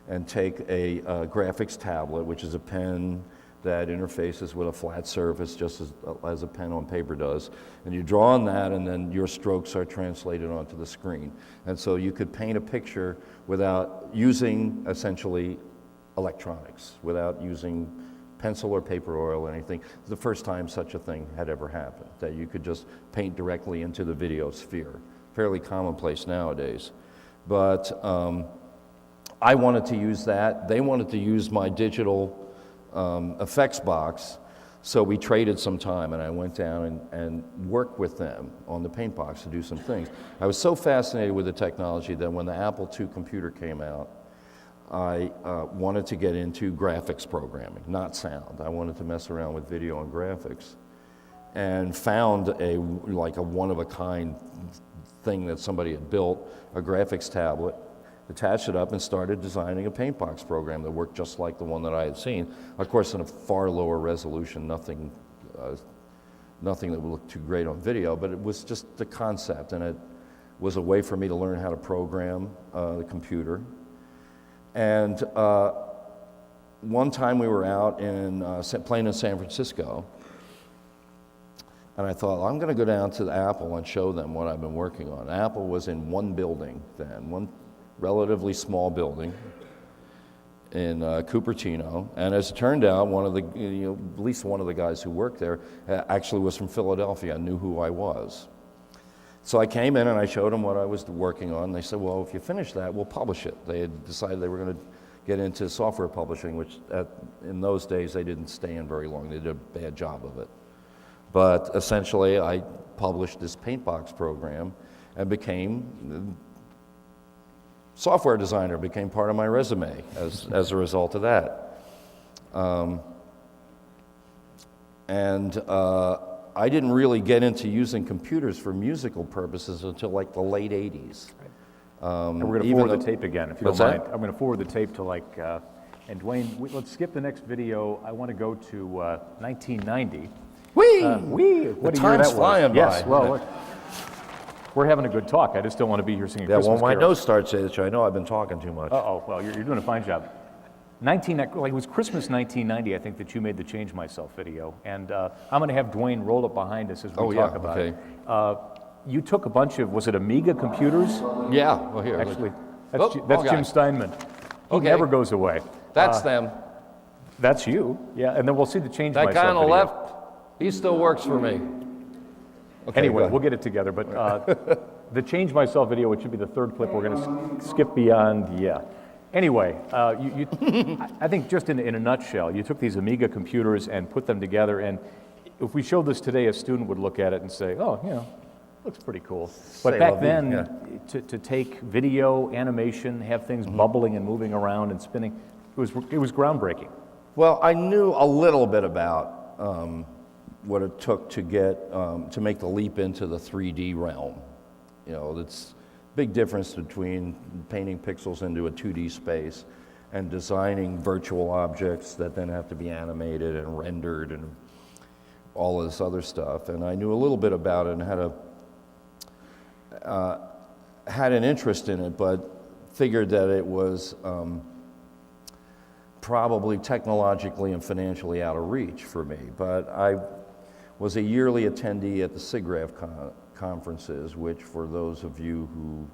and take a graphics tablet, which is a pen that interfaces with a flat surface just as a pen on paper does. And you draw on that, and then your strokes are translated onto the screen. And so you could paint a picture without using, essentially, electronics, without using pencil or paper oil or anything. It's the first time such a thing had ever happened, that you could just paint directly into the video sphere. Fairly commonplace nowadays. But I wanted to use that. They wanted to use my digital effects box, so we traded some time, and I went down and worked with them on the paint box to do some things. I was so fascinated with the technology that when the Apple II computer came out, I wanted to get into graphics programming, not sound. I wanted to mess around with video and graphics, and found a one-of-a-kind thing that somebody had built, a graphics tablet, attached it up and started designing a paint box program that worked just like the one that I had seen. Of course, in a far lower resolution, nothing that would look too great on video, but it was just the concept, and it was a way for me to learn how to program the computer. And one time we were out playing in San Francisco, and I thought, well, I'm going to go down to the Apple and show them what I've been working on. Apple was in one building then, one relatively small building in Cupertino, and as it turned out, at least one of the guys who worked there actually was from Philadelphia and knew who I was. So I came in and I showed them what I was working on. They said, well, if you finish that, we'll publish it. They had decided they were going to get into software publishing, which in those days they didn't stay in very long. They did a bad job of it. But essentially, I published this paintbox program and became software designer, became part of my resume as a result of that. I didn't really get into using computers for musical purposes until like the late 80s. And we're going to forward the tape again, if you don't What's mind. that? I'm going to forward the tape to and Dwayne, let's skip the next video. I want to go to 1990. Whee! What The a year time's that was. flying Yes, by. well, we're having a good talk. I just don't want to be here singing Yeah, Christmas well, my carols. nose starts itching. I know I've been talking too much. Uh-oh, well, you're doing a fine job. It was Christmas 1990, I think, that you made the Change Myself video. And I'm going to have Dwayne roll it behind us as we talk about it. you took a bunch of, was it Amiga computers? Yeah, well, here. look. Actually, Oh, that's okay. Jim Steinman. He Okay. never goes away. That's them. That's you, yeah, and then we'll see the Change That Myself guy on the video. left, he still works for me. Okay, Anyway, go we'll get it together, but the Change Myself video, which should be the third clip, we're going to skip beyond, yeah. Anyway, I think just in a nutshell, you took these Amiga computers and put them together, and if we showed this today, a student would look at it and say, oh, you know, looks pretty cool. But Say back la vie, then, yeah. to take video, animation, have things bubbling and moving around and spinning, it was groundbreaking. Well, I knew a little bit about what it took to get to make the leap into the 3D realm. You know, it's a big difference between painting pixels into a 2D space and designing virtual objects that then have to be animated and rendered and all this other stuff. And I knew a little bit about it and had an interest in it, but figured that it was probably technologically and financially out of reach for me. But I was a yearly attendee at the SIGGRAPH conferences, which for those of you who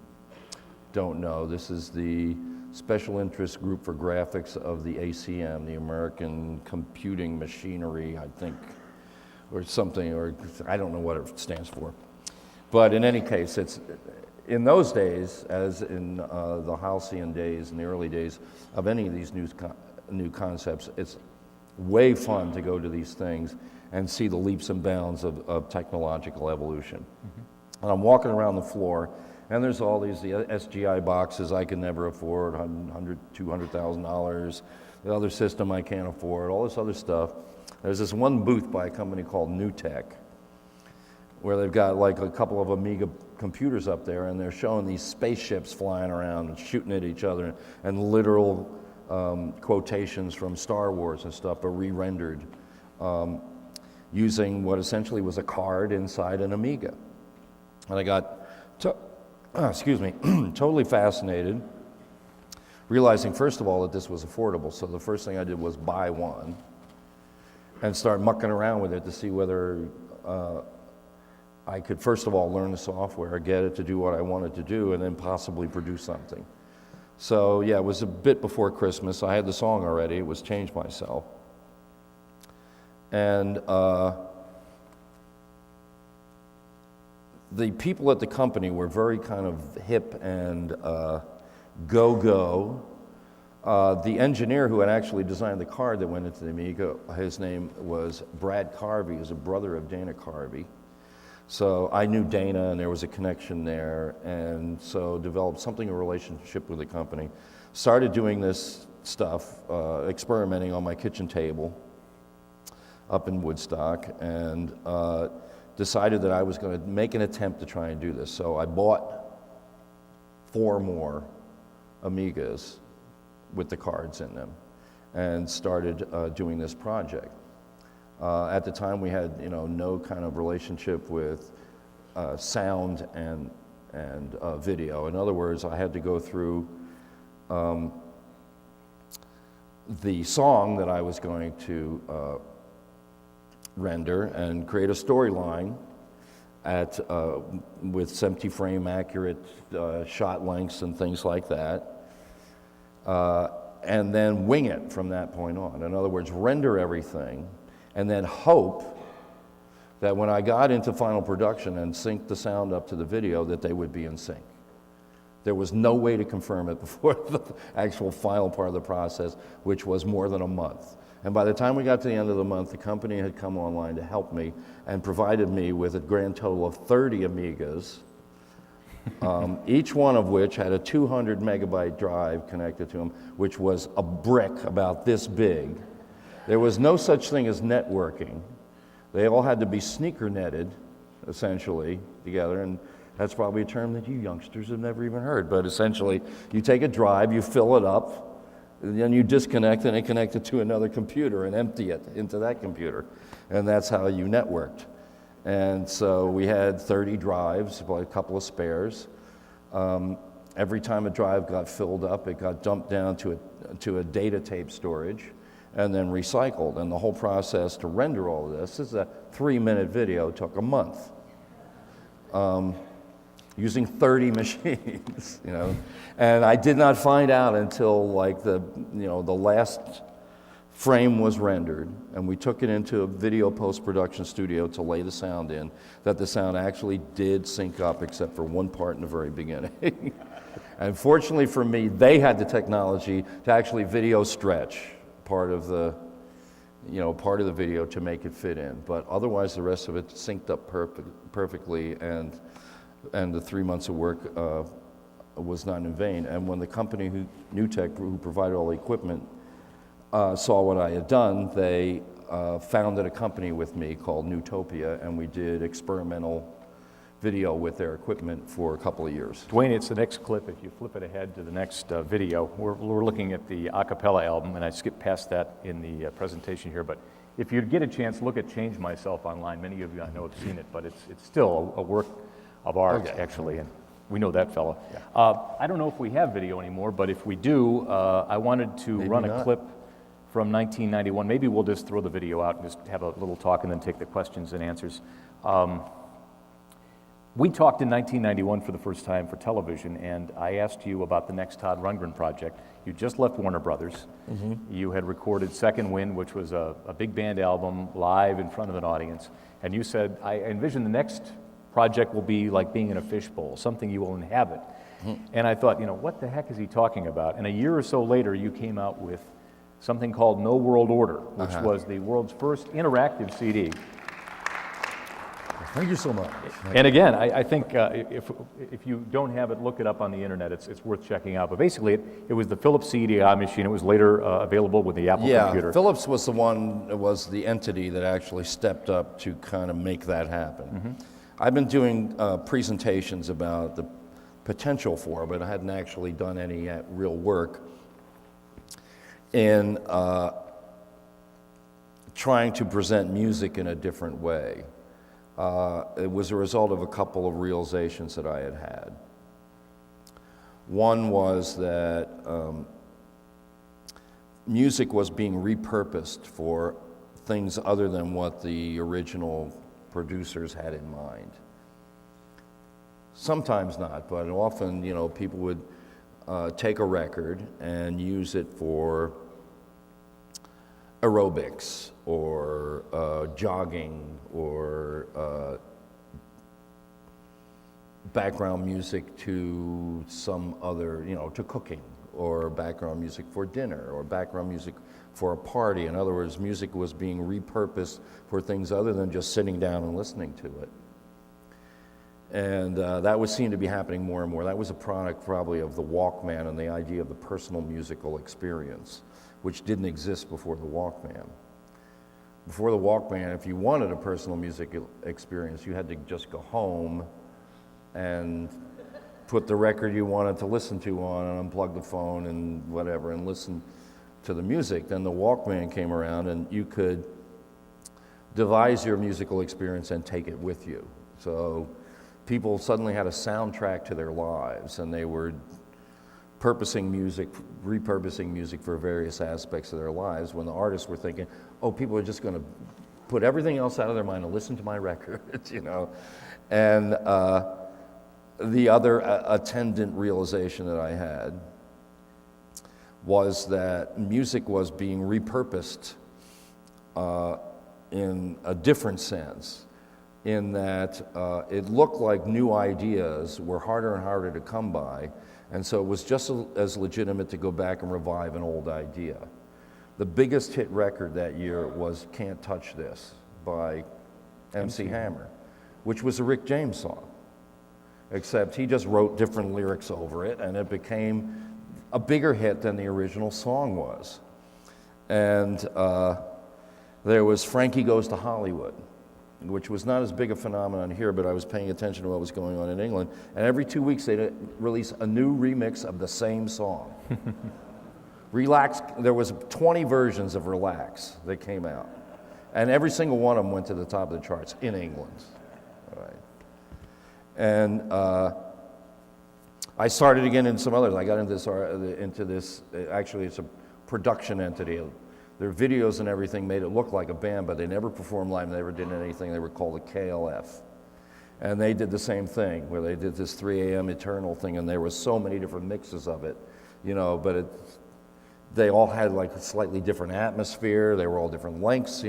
don't know, this is the Special Interest Group for Graphics of the ACM, the American Computing Machinery, I think, or something, or I don't know what it stands for. But in any case, it's in those days, as in the halcyon days, in the early days of any of these new concepts, it's way fun to go to these things and see the leaps and bounds of technological evolution. Mm-hmm. And I'm walking around the floor, and there's all these the SGI boxes I can never afford, $100,000, $200,000, the other system I can't afford, all this other stuff. There's this one booth by a company called New Tech, where they've got like a couple of Amiga computers up there, and they're showing these spaceships flying around and shooting at each other, and literal quotations from Star Wars and stuff are re-rendered using what essentially was a card inside an Amiga. And I got, totally fascinated, realizing first of all that this was affordable. So the first thing I did was buy one and start mucking around with it to see whether I could first of all learn the software, get it to do what I wanted to do, and then possibly produce something. So yeah, it was a bit before Christmas. I had the song already. It was Change Myself. And the people at the company were very kind of hip and go-go. The engineer who had actually designed the card that went into the Amiga, his name was Brad Carvey. He was a brother of Dana Carvey. So I knew Dana, and there was a connection there, and so developed something, a relationship with the company. Started doing this stuff, experimenting on my kitchen table up in Woodstock, and decided that I was going to make an attempt to try and do this. So I bought 4 more Amigas with the cards in them and started doing this project. At the time, we had no kind of relationship with sound and video. In other words, I had to go through the song that I was going to render and create a storyline with 70 frame accurate shot lengths and things like that, and then wing it from that point on. In other words, render everything and then hope that when I got into final production and synced the sound up to the video, that they would be in sync. There was no way to confirm it before the actual final part of the process, which was more than a month. And by the time we got to the end of the month, the company had come online to help me and provided me with a grand total of 30 Amigas, each one of which had a 200 megabyte drive connected to them, which was a brick about this big. There was no such thing as networking. They all had to be sneaker netted, essentially, together, and that's probably a term that you youngsters have never even heard, but essentially, you take a drive, you fill it up, and then you disconnect and connect it to another computer and empty it into that computer, and that's how you networked. And so we had 30 drives, about a couple of spares. Every time a drive got filled up, it got dumped down to a data tape storage, and then recycled. And the whole process to render all of this is a 3-minute video, took a month. using 30 machines, you know. And I did not find out until like the last frame was rendered, and we took it into a video post-production studio to lay the sound in, that the sound actually did sync up except for one part in the very beginning. And fortunately for me, they had the technology to actually video stretch part of the video to make it fit in. But otherwise, the rest of it synced up perfectly, and the 3 months of work was not in vain. And when the company, Newtek, who provided all the equipment, saw what I had done, they founded a company with me called Newtopia, and we did experimental video with their equipment for a couple of years. Dwayne, it's the next clip. If you flip it ahead to the next video, we're looking at the a cappella album, and I skipped past that in the presentation here, but if you get a chance, look at Change Myself online. Many of you I know have seen it, but it's still a work of art, actually, and we know that fella. Yeah. I don't know if we have video anymore, but if we do, I wanted to run a clip from 1991. Maybe we'll just throw the video out and just have a little talk and then take the questions and answers. We talked in 1991 for the first time for television, and I asked you about the next Todd Rundgren project. You just left Warner Brothers. Mm-hmm. You had recorded Second Wind, which was a big band album live in front of an audience, and you said, I envision the next project will be like being in a fishbowl, something you will inhabit. Mm-hmm. And I thought, what the heck is he talking about? And a year or so later, you came out with something called No World Order, which was the world's first interactive CD. Thank you so much. And again, I think if you don't have it, look it up on the internet. It's worth checking out. But basically, it was the Philips CDI machine. It was later available with the Apple computer. Yeah, Philips was the entity that actually stepped up to kind of make that happen. Mm-hmm. I've been doing presentations about the potential for it, but I hadn't actually done any real work in trying to present music in a different way. It was a result of a couple of realizations that I had had. One was that music was being repurposed for things other than what the original producers had in mind. Sometimes not, but often, people would take a record and use it for aerobics or jogging or background music to some other, to cooking, or background music for dinner, or background music for a party. In other words, music was being repurposed for things other than just sitting down and listening to it. And that was seen to be happening more and more. That was a product probably of the Walkman and the idea of the personal musical experience, which didn't exist before the Walkman. Before the Walkman, if you wanted a personal music experience, you had to just go home and put the record you wanted to listen to on and unplug the phone and whatever and listen to the music. Then the Walkman came around and you could devise your musical experience and take it with you. So people suddenly had a soundtrack to their lives, and they were repurposing music for various aspects of their lives, when the artists were thinking, oh, people are just going to put everything else out of their mind and listen to my records, And the other attendant realization that I had was that music was being repurposed in a different sense, in that it looked like new ideas were harder and harder to come by, and so it was just as legitimate to go back and revive an old idea. The biggest hit record that year was Can't Touch This by MC Hammer, which was a Rick James song, except he just wrote different lyrics over it, and it became a bigger hit than the original song was. And there was Frankie Goes to Hollywood, which was not as big a phenomenon here, but I was paying attention to what was going on in England. And every 2 weeks they'd release a new remix of the same song. Relax, there was 20 versions of Relax that came out. And every single one of them went to the top of the charts in England. All right. And I started again in some others. I got into this, actually it's a production entity. Their videos and everything made it look like a band, but they never performed live, they never did anything. They were called a KLF. And they did the same thing, where they did this 3 a.m. Eternal thing, and there were so many different mixes of it, but they all had like a slightly different atmosphere. They were all different lengths,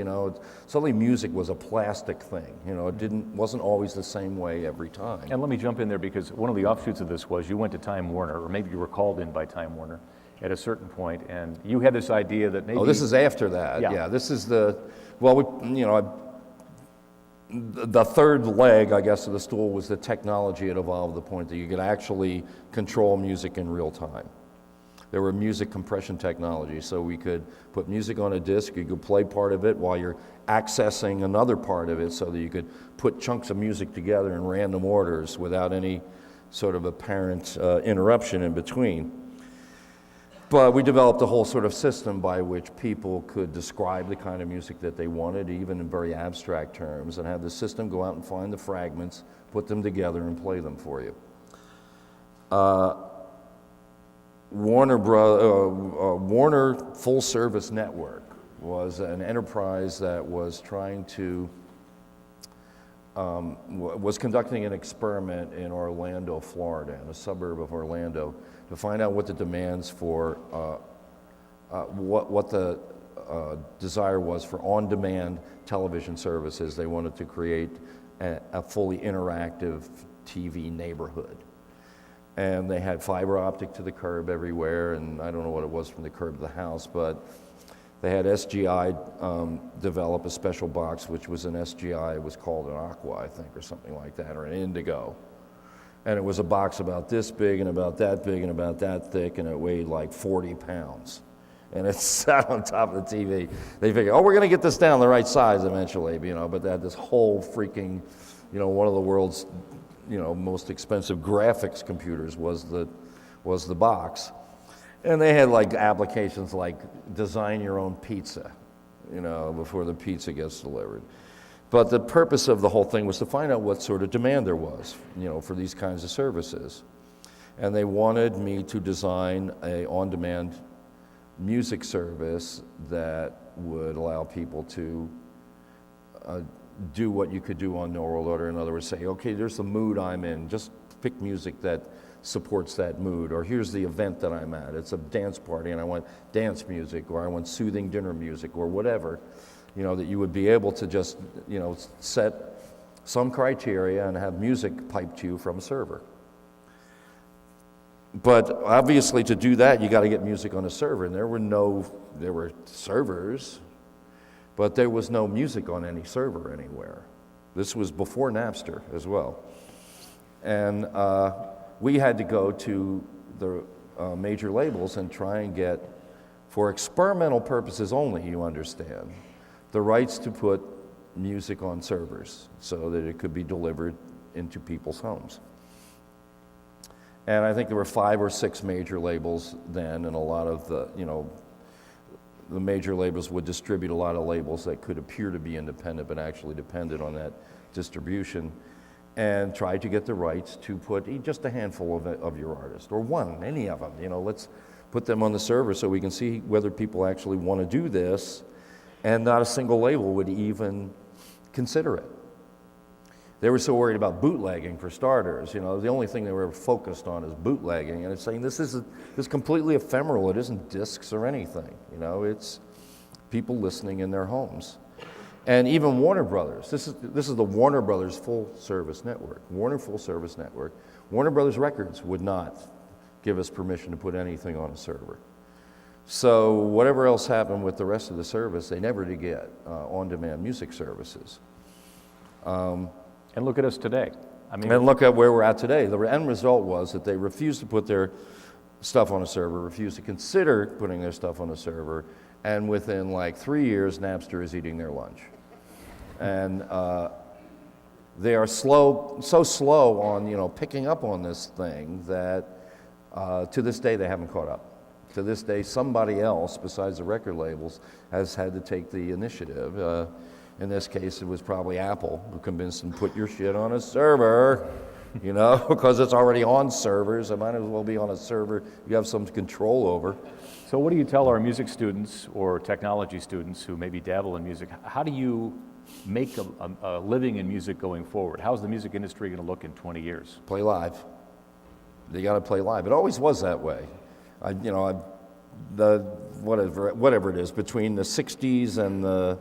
Suddenly music was a plastic thing, it wasn't always the same way every time. And let me jump in there, because one of the offshoots of this was you went to Time Warner, or maybe you were called in by Time Warner at a certain point, and you had this idea that maybe... Oh, this is after that. Yeah. Yeah, this is the third leg, I guess, of the stool was the technology had evolved to the point that you could actually control music in real time. There were music compression technologies, so we could put music on a disc, you could play part of it while you're accessing another part of it, so that you could put chunks of music together in random orders without any sort of apparent interruption in between. But we developed a whole sort of system by which people could describe the kind of music that they wanted, even in very abstract terms, and have the system go out and find the fragments, put them together, and play them for you. Warner Full Service Network was an enterprise that was trying to, was conducting an experiment in Orlando, Florida, in a suburb of Orlando, to find out what the demands for, what the desire was for on-demand television services. They wanted to create a fully interactive TV neighborhood. And they had fiber optic to the curb everywhere, and I don't know what it was from the curb to the house, but they had SGI develop a special box, which was an SGI, it was called an Aqua, I think, or something like that, or an Indigo. And it was a box about this big and about that big and about that thick, and it weighed like 40 pounds. And it sat on top of the TV. They figured, we're going to get this down the right size eventually, but they had this whole freaking, one of the world's, most expensive graphics computers was the box. And they had like applications like design your own pizza, before the pizza gets delivered. But the purpose of the whole thing was to find out what sort of demand there was, for these kinds of services. And they wanted me to design a on-demand music service that would allow people to do what you could do on No World Order. In other words, say, okay, there's the mood I'm in, just pick music that supports that mood. Or here's the event that I'm at, it's a dance party and I want dance music, or I want soothing dinner music, or whatever. That you would be able to just, set some criteria and have music piped to you from a server. But obviously to do that, you got to get music on a server, and there were servers, but there was no music on any server anywhere. This was before Napster as well. And we had to go to the major labels and try and get, for experimental purposes only, you understand, the rights to put music on servers so that it could be delivered into people's homes. And I think there were 5 or 6 major labels then, and a lot of the major labels would distribute a lot of labels that could appear to be independent but actually depended on that distribution, and tried to get the rights to put just a handful of your artists, or any of them. Let's put them on the server so we can see whether people actually want to do this. And not a single label would even consider it. They were so worried about bootlegging, for starters. The only thing they were ever focused on is bootlegging, and it's saying this is completely ephemeral. It isn't discs or anything. It's people listening in their homes. And even Warner Brothers. This is the Warner Brothers Full Service Network. Warner Full Service Network. Warner Brothers Records would not give us permission to put anything on a server. So whatever else happened with the rest of the service, they never did get on-demand music services. And look at us today. And look at where we're at today. The end result was that they refused to put their stuff on a server, refused to consider putting their stuff on a server, and within like 3 years, Napster is eating their lunch. And they are so slow on picking up on this thing that to this day they haven't caught up. To this day, somebody else besides the record labels has had to take the initiative. In this case, it was probably Apple who convinced them, put your shit on a server. you know, because it's already on servers. It might as well be on a server you have some control over. So what do you tell our music students or technology students who maybe dabble in music? How do you make a living in music going forward? How's the music industry going to look in 20 years? Play live. You got to play live. It always was that way. Whatever it is, between the 60s and the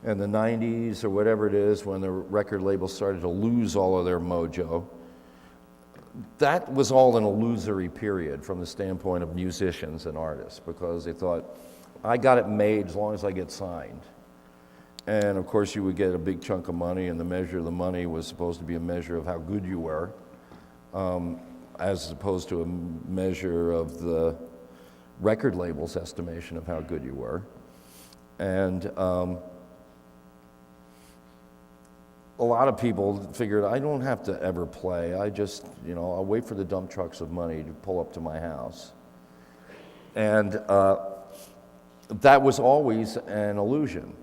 90s or whatever it is, when the record labels started to lose all of their mojo, that was all an illusory period from the standpoint of musicians and artists, because they thought, I got it made as long as I get signed. And of course you would get a big chunk of money, and the measure of the money was supposed to be a measure of how good you were, as opposed to a measure of the record label's estimation of how good you were. And a lot of people figured, I don't have to ever play. I just, I'll wait for the dump trucks of money to pull up to my house. And that was always an illusion.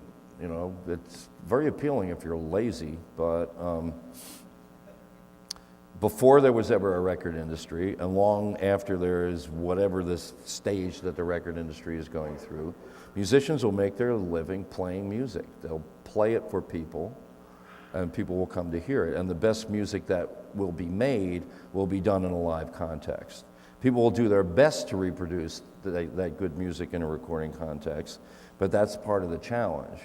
It's very appealing if you're lazy, but before there was ever a record industry, and long after there is whatever this stage that the record industry is going through, musicians will make their living playing music. They'll play it for people, and people will come to hear it. And the best music that will be made will be done in a live context. People will do their best to reproduce that good music in a recording context, but that's part of the challenge.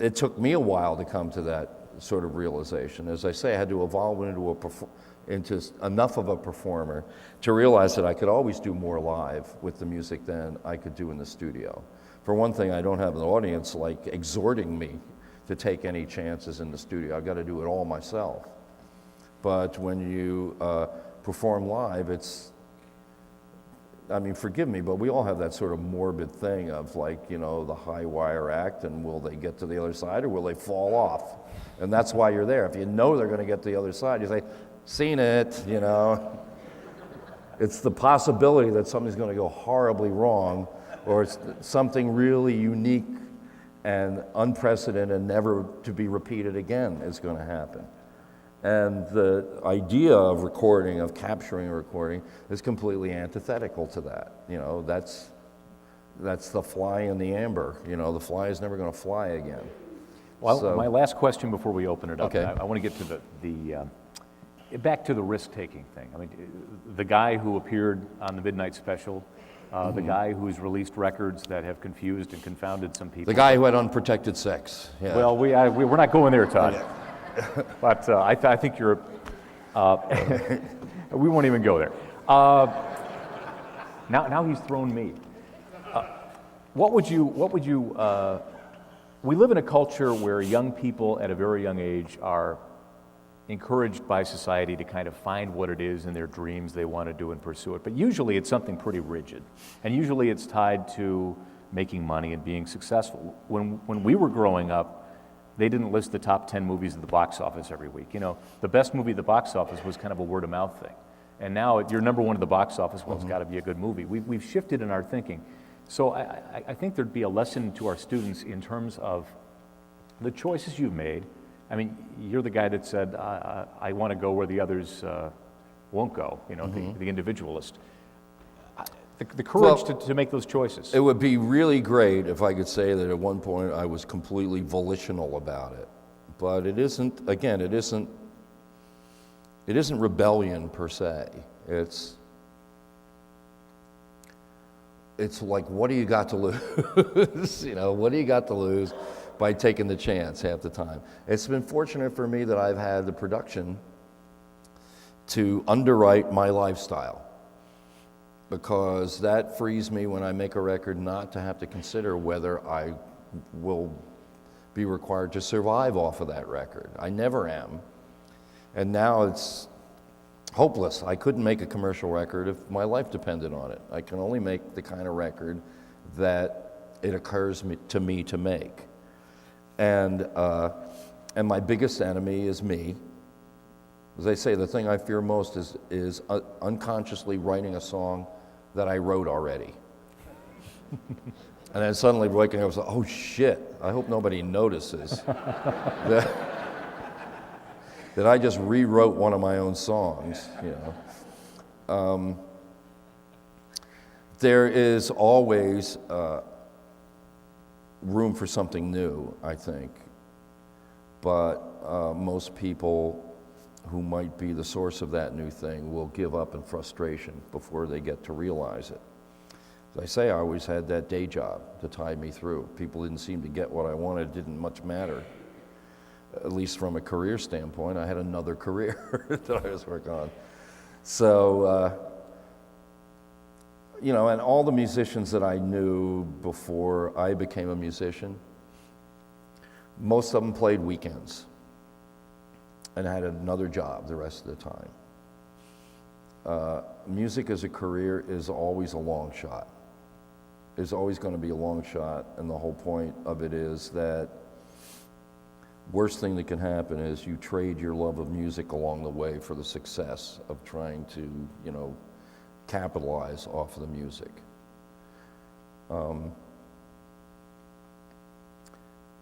It took me a while to come to that sort of realization. As I say, I had to evolve into enough of a performer to realize that I could always do more live with the music than I could do in the studio. For one thing, I don't have an audience like exhorting me to take any chances in the studio. I've got to do it all myself. But when you perform live, forgive me, but we all have that sort of morbid thing of the high wire act, and will they get to the other side or will they fall off? And that's why you're there. If you know they're going to get to the other side, you say, seen it, It's the possibility that something's going to go horribly wrong, or it's something really unique and unprecedented and never to be repeated again is going to happen. And the idea of recording, of capturing a recording, is completely antithetical to that. That's the fly in the amber. The fly is never going to fly again. Well, So- my last question before we open it up. Okay. I want to get to back to the risk-taking thing. The guy who appeared on the Midnight Special, the guy who's released records that have confused and confounded some people. The guy who had unprotected sex. Yeah. Well, we're not going there, Todd. But I think you're. We won't even go there. Now he's thrown me. What would you? We live in a culture where young people at a very young age are encouraged by society to kind of find what it is in their dreams they want to do and pursue it. But usually it's something pretty rigid, and usually it's tied to making money and being successful. When we were growing up, they didn't list the top 10 movies at the box office every week. The best movie at the box office was kind of a word-of-mouth thing. And now you're number one at the box office, well, it's got to be a good movie. We've shifted in our thinking. So I think there'd be a lesson to our students in terms of the choices you've made. You're the guy that said, I want to go where the others won't go, the individualist. The courage to make those choices. It would be really great if I could say that at one point I was completely volitional about it. But it isn't rebellion per se. It's like, what do you got to lose? What do you got to lose by taking the chance half the time? It's been fortunate for me that I've had the production to underwrite my lifestyle, because that frees me when I make a record not to have to consider whether I will be required to survive off of that record. I never am. And now it's hopeless. I couldn't make a commercial record if my life depended on it. I can only make the kind of record that it occurs to me to make. And my biggest enemy is me. As I say, the thing I fear most is unconsciously writing a song that I wrote already. And then suddenly waking up and saying, oh shit, I hope nobody notices. that I just rewrote one of my own songs, There is always room for something new, I think, but most people who might be the source of that new thing will give up in frustration before they get to realize it. As I say, I always had that day job to tide me through. People didn't seem to get what I wanted, it didn't much matter. At least from a career standpoint, I had another career that I was working on. So, and all the musicians that I knew before I became a musician, most of them played weekends and had another job the rest of the time. Music as a career is always a long shot. It's always going to be a long shot, and the whole point of it is that worst thing that can happen is you trade your love of music along the way for the success of trying to, capitalize off of the music.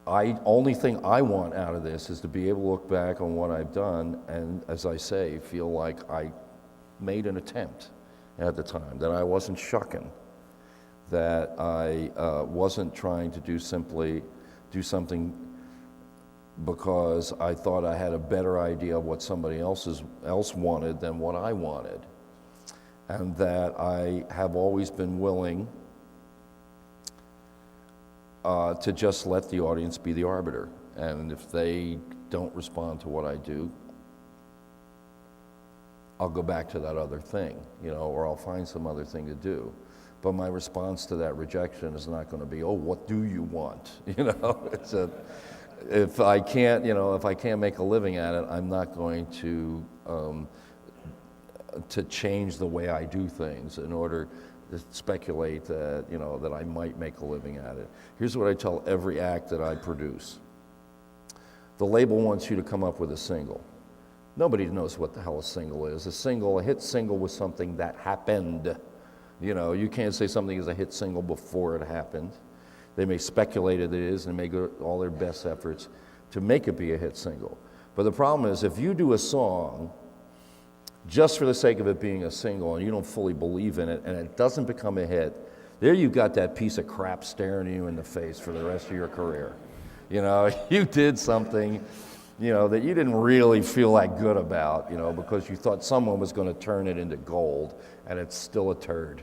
Only thing I want out of this is to be able to look back on what I've done and, as I say, feel like I made an attempt at the time, that I wasn't shucking, that I wasn't trying to do something because I thought I had a better idea of what somebody else wanted than what I wanted, and that I have always been willing to just let the audience be the arbiter. And if they don't respond to what I do, I'll go back to that other thing, or I'll find some other thing to do. But my response to that rejection is not going to be, oh, what do you want? It's if I can't make a living at it, I'm not going to change the way I do things in order to speculate that, that I might make a living at it. Here's what I tell every act that I produce. The label wants you to come up with a single. Nobody knows what the hell a single is. A hit single was something that happened. You can't say something is a hit single before it happened. They may speculate it is and may go all their best efforts to make it be a hit single. But the problem is, if you do a song just for the sake of it being a single and you don't fully believe in it and it doesn't become a hit, there you've got that piece of crap staring you in the face for the rest of your career. You did something, that you didn't really feel that good about, because you thought someone was going to turn it into gold, and it's still a turd,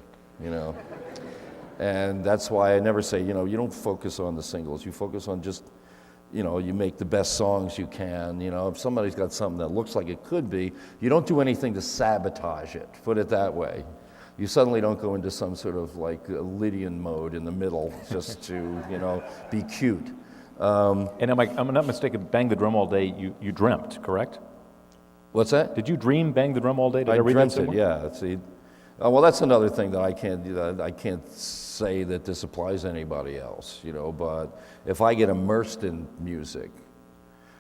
And that's why I never say, you don't focus on the singles. You focus on just, you make the best songs you can. If somebody's got something that looks like it could be, you don't do anything to sabotage it, put it that way. You suddenly don't go into some sort of like Lydian mode in the middle just to, be cute. And I'm not mistaken, Bang the Drum All Day, you dreamt, correct? What's that? Did you dream Bang the Drum All Day? Did I read dreamt that it, yeah. See, well, that's another thing that I can't do. I can't say that this applies to anybody else, but if I get immersed in music,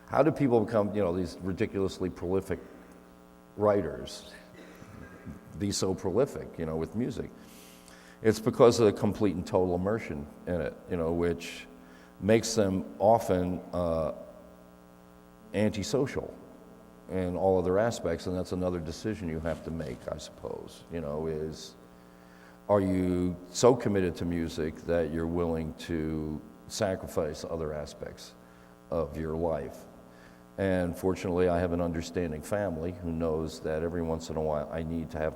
how do people become, these ridiculously prolific writers, be so prolific, with music? It's because of the complete and total immersion in it, which makes them often antisocial in all other aspects, and that's another decision you have to make, I suppose, is, are you so committed to music that you're willing to sacrifice other aspects of your life? And fortunately, I have an understanding family who knows that every once in a while I need to have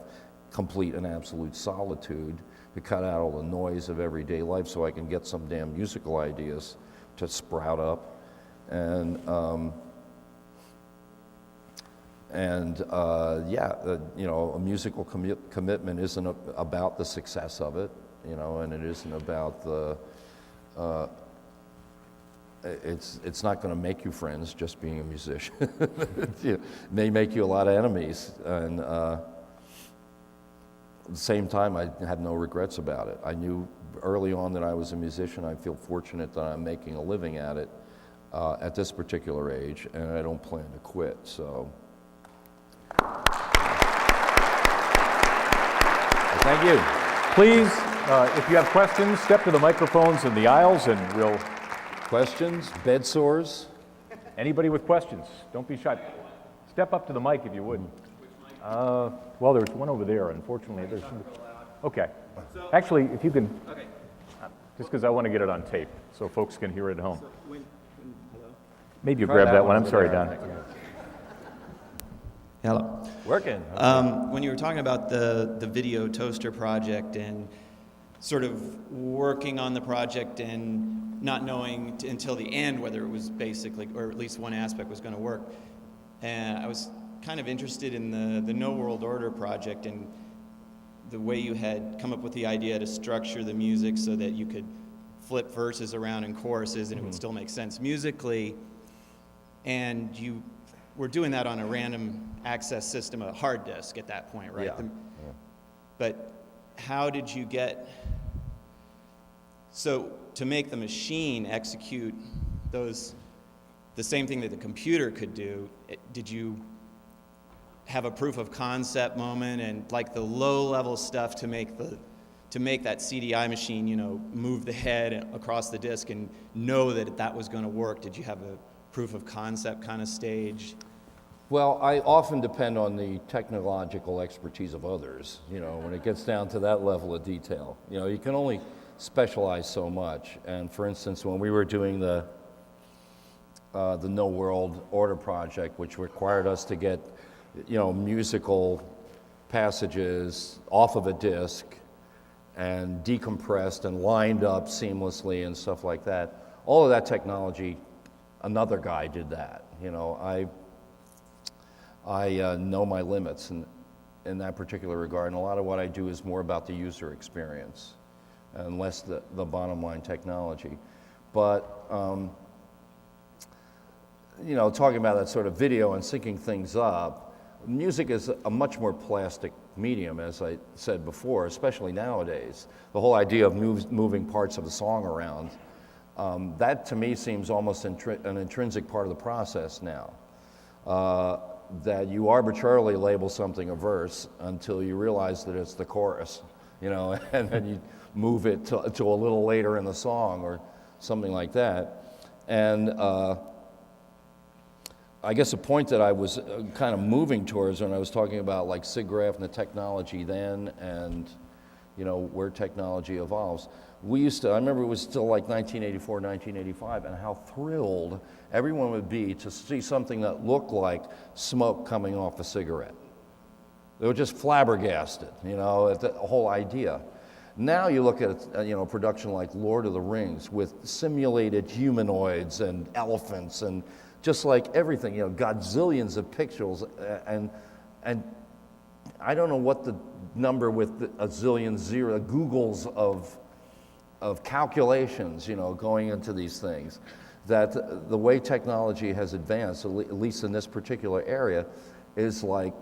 complete and absolute solitude to cut out all the noise of everyday life so I can get some damn musical ideas to sprout up. And a musical commitment isn't about the success of it, and it isn't about the, it's not going to make you friends just being a musician. It may make you a lot of enemies, and at the same time, I had no regrets about it. I knew early on that I was a musician. I feel fortunate that I'm making a living at it at this particular age, and I don't plan to quit, so. Thank you. Please, if you have questions, step to the microphones in the aisles and we'll... Questions? Bed sores? Anybody with questions, don't be shy. Step up to the mic if you would. Well, there's one over there, unfortunately. Okay. Actually, if you can, just because I want to get it on tape so folks can hear it at home. Maybe you grab that one. I'm sorry, Don. Hello. Working. When you were talking about the video toaster project and sort of working on the project and not knowing until the end whether it was basically, or at least one aspect was going to work, and I was kind of interested in the No World Order project and the way you had come up with the idea to structure the music so that you could flip verses around in choruses and it would still make sense musically. And you were doing that on a random access system, a hard disk at that point, right? Yeah. But how did you get, so to make the machine execute those, the same thing that the computer could do, did you have a proof of concept moment and like the low level stuff to make that CDI machine, you know, move the head across the disk and know that that was going to work? Did you have a proof of concept kind of stage? Well, I often depend on the technological expertise of others, you know, when it gets down to that level of detail. You know, you can only specialize so much. And for instance, when we were doing the No World Order project, which required us to get, you know, musical passages off of a disc and decompressed and lined up seamlessly and stuff like that, all of that technology, another guy did that. You know, I know my limits in that particular regard, and a lot of what I do is more about the user experience and less the bottom line technology. But, you know, talking about that sort of video and syncing things up, music is a much more plastic medium, as I said before, especially nowadays. The whole idea of moving parts of the song around, that to me seems almost an intrinsic part of the process now. That you arbitrarily label something a verse until you realize that it's the chorus, you know, and then you move it to a little later in the song or something like that. And I guess the point that I was kind of moving towards when I was talking about like SIGGRAPH and the technology then and, you know, where technology evolves. I remember it was still like 1984, 1985, and how thrilled everyone would be to see something that looked like smoke coming off a cigarette. They were just flabbergasted, you know, at the whole idea. Now you look at, you know, a production like Lord of the Rings with simulated humanoids and elephants and just like everything, you know, godzillions of pixels, and I don't know what the number with a zillion zero, Googles of calculations, you know, going into these things, that the way technology has advanced, at least in this particular area, is like,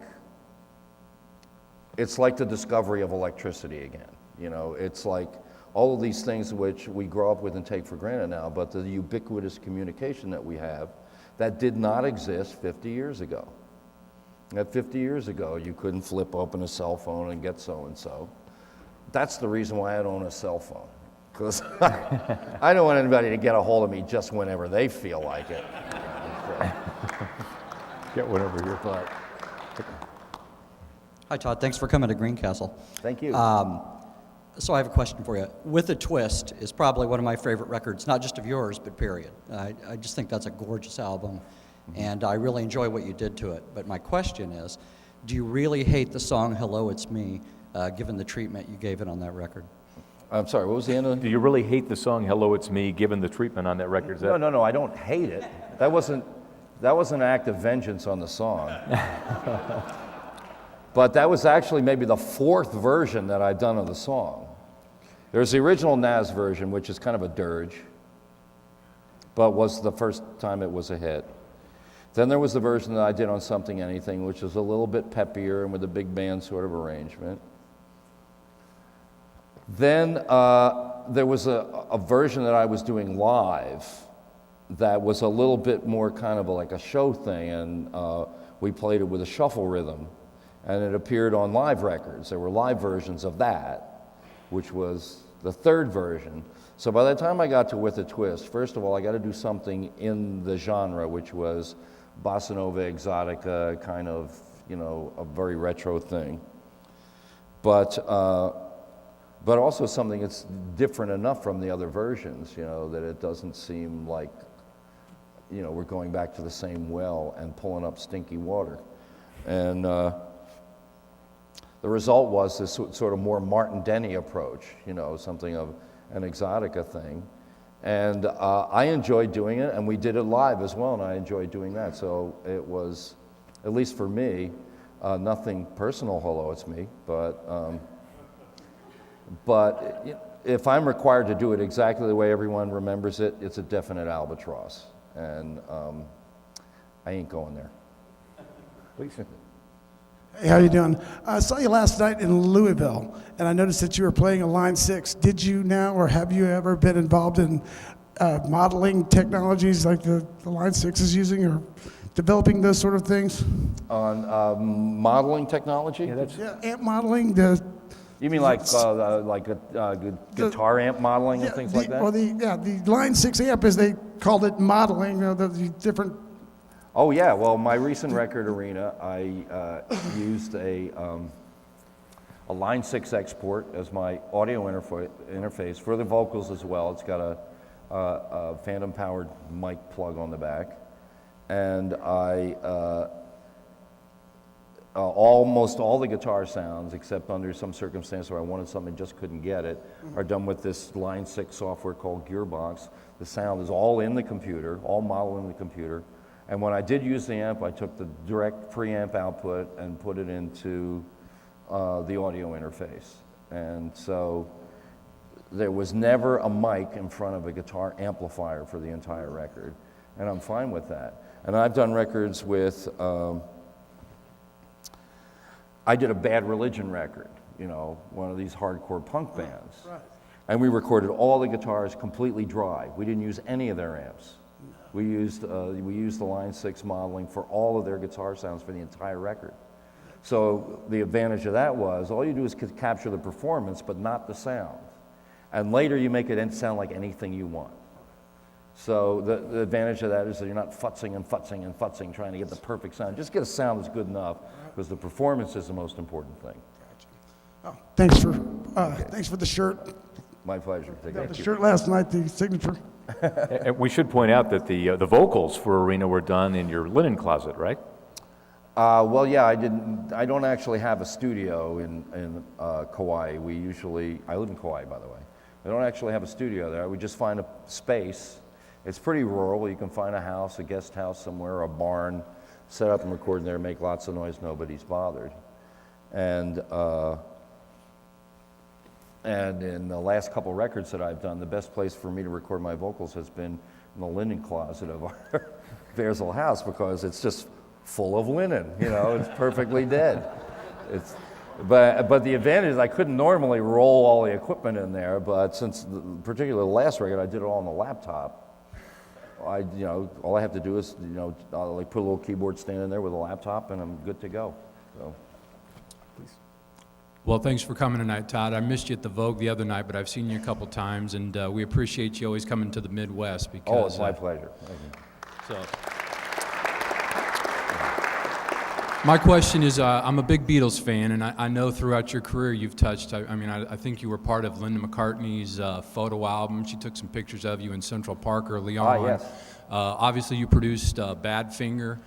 it's like the discovery of electricity again. You know, it's like all of these things which we grow up with and take for granted now, but the ubiquitous communication that we have that did not exist 50 years ago. That 50 years ago, you couldn't flip open a cell phone and get so-and-so. That's the reason why I don't own a cell phone, because I don't want anybody to get a hold of me just whenever they feel like it. Get one over here. But Hi, Todd. Thanks for coming to Greencastle. thank you. So I have a question for you. With a Twist is probably one of my favorite records, not just of yours, but period. I just think that's a gorgeous album, and I really enjoy what you did to it. But my question is, do you really hate the song Hello, It's Me, given the treatment you gave it on that record? I'm sorry, what was the end of it? Do you really hate the song Hello, It's Me, given the treatment on that record? Is that... No, I don't hate it. That was an act of vengeance on the song. But that was actually maybe the fourth version that I'd done of the song. There's the original Nas version, which is kind of a dirge, but was the first time it was a hit. Then there was the version that I did on Something Anything, which is a little bit peppier and with a big band sort of arrangement. Then there was a version that I was doing live that was a little bit more kind of like a show thing, and we played it with a shuffle rhythm. And it appeared on live records. There were live versions of that, which was the third version. So by the time I got to With a Twist, first of all, I got to do something in the genre, which was bossa nova, exotica, kind of, you know, a very retro thing. But also something that's different enough from the other versions, you know, that it doesn't seem like, you know, we're going back to the same well and pulling up stinky water. And the result was this sort of more Martin Denny approach, you know, something of an exotica thing. And I enjoyed doing it, and we did it live as well, and I enjoyed doing that. So it was, at least for me, nothing personal, hello, it's me, but if I'm required to do it exactly the way everyone remembers it, it's a definite albatross, and I ain't going there. Please. Hey, how you doing? I saw you last night in Louisville, and I noticed that you were playing a Line 6. Did you now, or have you ever been involved in modeling technologies like the Line 6 is using, or developing those sort of things? On modeling technology? Yeah, amp modeling, You mean like guitar amp modeling and things like that? Well, the Line 6 amp, as they called it, modeling, you know, the different. Oh yeah, well, my recent record, Arena, I used a Line 6 export as my audio interface for the vocals as well. It's got a phantom-powered mic plug on the back, and I almost all the guitar sounds, except under some circumstance where I wanted something just couldn't get it, are done with this Line 6 software called Gearbox. The sound is all in the computer, all modeled in the computer. And when I did use the amp, I took the direct preamp output and put it into the audio interface. And so there was never a mic in front of a guitar amplifier for the entire record. And I'm fine with that. And I've done records with, I did a Bad Religion record, you know, one of these hardcore punk bands. Right. And we recorded all the guitars completely dry. We didn't use any of their amps. We used the Line 6 modeling for all of their guitar sounds for the entire record. So the advantage of that was all you do is capture the performance, but not the sound. And later you make it sound like anything you want. So the advantage of that is that you're not futzing and futzing and futzing trying to get the perfect sound. Just get a sound that's good enough, because the performance is the most important thing. Oh, thanks for the shirt. My pleasure. Got the shirt last night, the signature. And we should point out that the vocals for Arena were done in your linen closet, right? Well, yeah, I don't actually have a studio in Kauai. I live in Kauai, by the way. I don't actually have a studio there. We just find a space. It's pretty rural. You can find a house, a guest house somewhere, a barn, set up and record in there, make lots of noise, nobody's bothered. And in the last couple records that I've done, the best place for me to record my vocals has been in the linen closet of our Bearsville house, because it's just full of linen, you know, it's perfectly dead. But the advantage is I couldn't normally roll all the equipment in there, but since particularly the last record, I did it all on the laptop. All I have to do is, like put a little keyboard stand in there with a laptop, and I'm good to go. So. Well, thanks for coming tonight, Todd. I missed you at the Vogue the other night, but I've seen you a couple times, and we appreciate you always coming to the Midwest. Because, oh, it's my pleasure. Thank you. So, my question is, I'm a big Beatles fan, and I know throughout your career you've touched, I think you were part of Linda McCartney's photo album. She took some pictures of you in Central Park early on. Yes. Obviously, you produced Badfinger.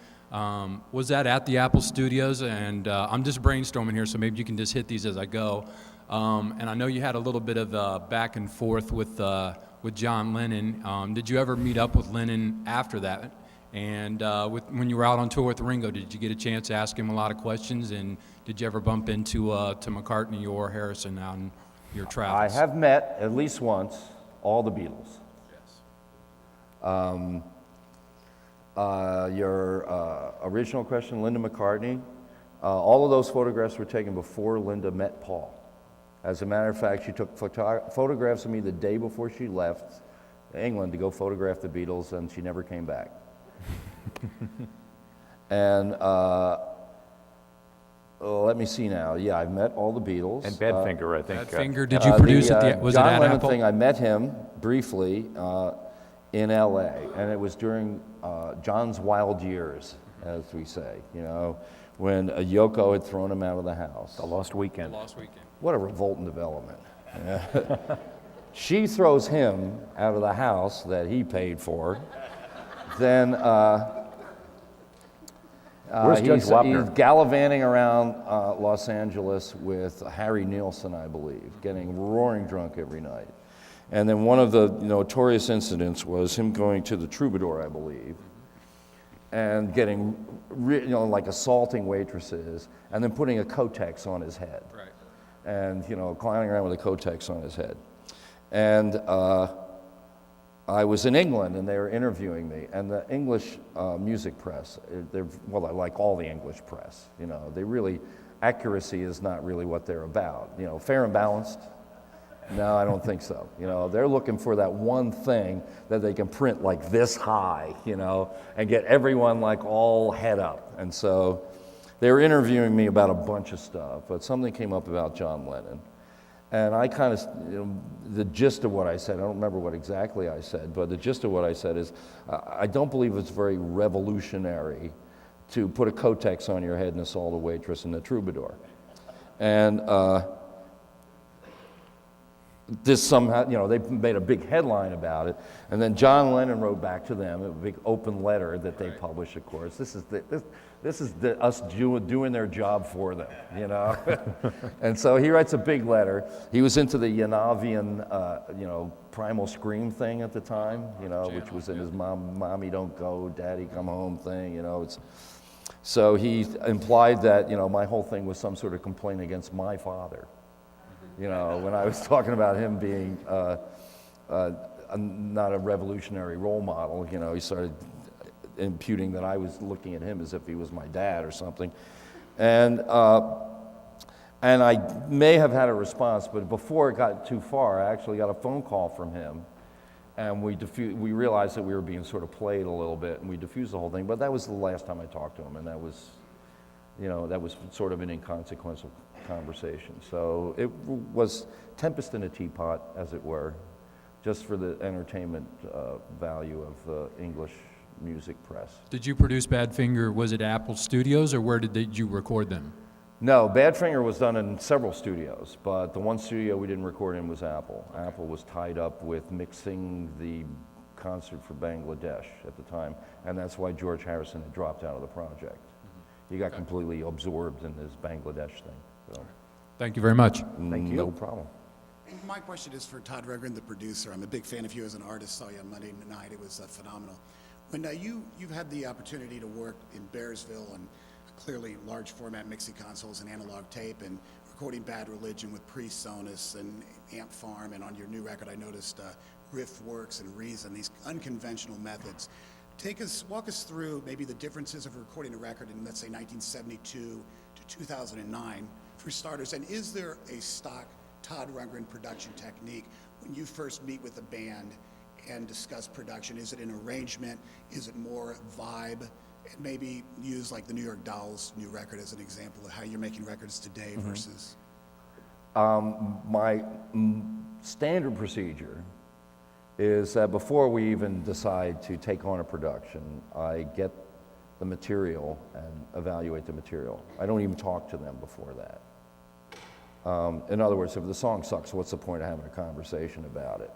Was that at the Apple Studios? And I'm just brainstorming here, so maybe you can just hit these as I go. And I know you had a little bit of back and forth with John Lennon. Did you ever meet up with Lennon after that? And when you were out on tour with Ringo, did you get a chance to ask him a lot of questions? And did you ever bump into to McCartney or Harrison on your travels? I have met at least once all the Beatles. Yes. Your original question, Linda McCartney, all of those photographs were taken before Linda met Paul. As a matter of fact, she took photographs of me the day before she left England to go photograph the Beatles, and she never came back. And let me see now. Yeah, I've met all the Beatles. And Badfinger, I think. Badfinger, did you produce it? Was John it at Lennon Apple? thing, I met him briefly in L.A., and it was during John's wild years, as we say, you know, when Yoko had thrown him out of the house. The Lost Weekend. Lost weekend. What a revolting development. She throws him out of the house that he paid for. Then Where's Judge Wapner? he's gallivanting around Los Angeles with Harry Nilsson, I believe, getting roaring drunk every night. And then one of the notorious incidents was him going to the Troubadour, I believe, and getting, like assaulting waitresses, and then putting a Kotex on his head. Right. And, clowning around with a Kotex on his head. And I was in England, and they were interviewing me, and the English music press, like all the English press, they really, accuracy is not really what they're about. Fair and balanced? No, I don't think so. They're looking for that one thing that they can print like this high, and get everyone like all head up. And so they were interviewing me about a bunch of stuff, but something came up about John Lennon. And I kind of, the gist of what I said, I don't remember what exactly I said, but the gist of what I said is, I don't believe it's very revolutionary to put a Kotex on your head and assault a waitress in the Troubadour. And this somehow, they made a big headline about it, and then John Lennon wrote back to them, a big open letter that they published, of course. This is us doing their job for them, And so he writes a big letter. He was into the Yanavian, primal scream thing at the time, which was in his mommy don't go, daddy come home thing, So he implied that, my whole thing was some sort of complaint against my father. When I was talking about him being not a revolutionary role model, he started imputing that I was looking at him as if he was my dad or something. And I may have had a response, but before it got too far, I actually got a phone call from him, and we realized that we were being sort of played a little bit, and we diffused the whole thing, but that was the last time I talked to him, and that was sort of an inconsequential conversation. So it was tempest in a teapot, as it were, just for the entertainment value of the English music press. Did you produce Badfinger, was it Apple Studios, or where did you record them? No, Badfinger was done in several studios, but the one studio we didn't record in was Apple. Apple was tied up with mixing the concert for Bangladesh at the time, and that's why George Harrison had dropped out of the project. He got completely absorbed in this Bangladesh thing. So. Thank you very much. Thank you. No problem. My question is for Todd Rundgren, the producer. I'm a big fan of you as an artist. Saw you on Monday night. It was phenomenal. When you've had the opportunity to work in Bearsville and clearly large format mixing consoles and analog tape and recording Bad Religion with PreSonus and Amp Farm, and on your new record I noticed Riffworks and Reason, these unconventional methods. Walk us through maybe the differences of recording a record in, let's say, 1972 to 2009, for starters, and is there a stock Todd Rundgren production technique when you first meet with a band and discuss production? Is it an arrangement? Is it more vibe? And maybe use like the New York Dolls' new record as an example of how you're making records today versus... My standard procedure is that before we even decide to take on a production, I get the material and evaluate the material. I don't even talk to them before that. In other words, if the song sucks, what's the point of having a conversation about it?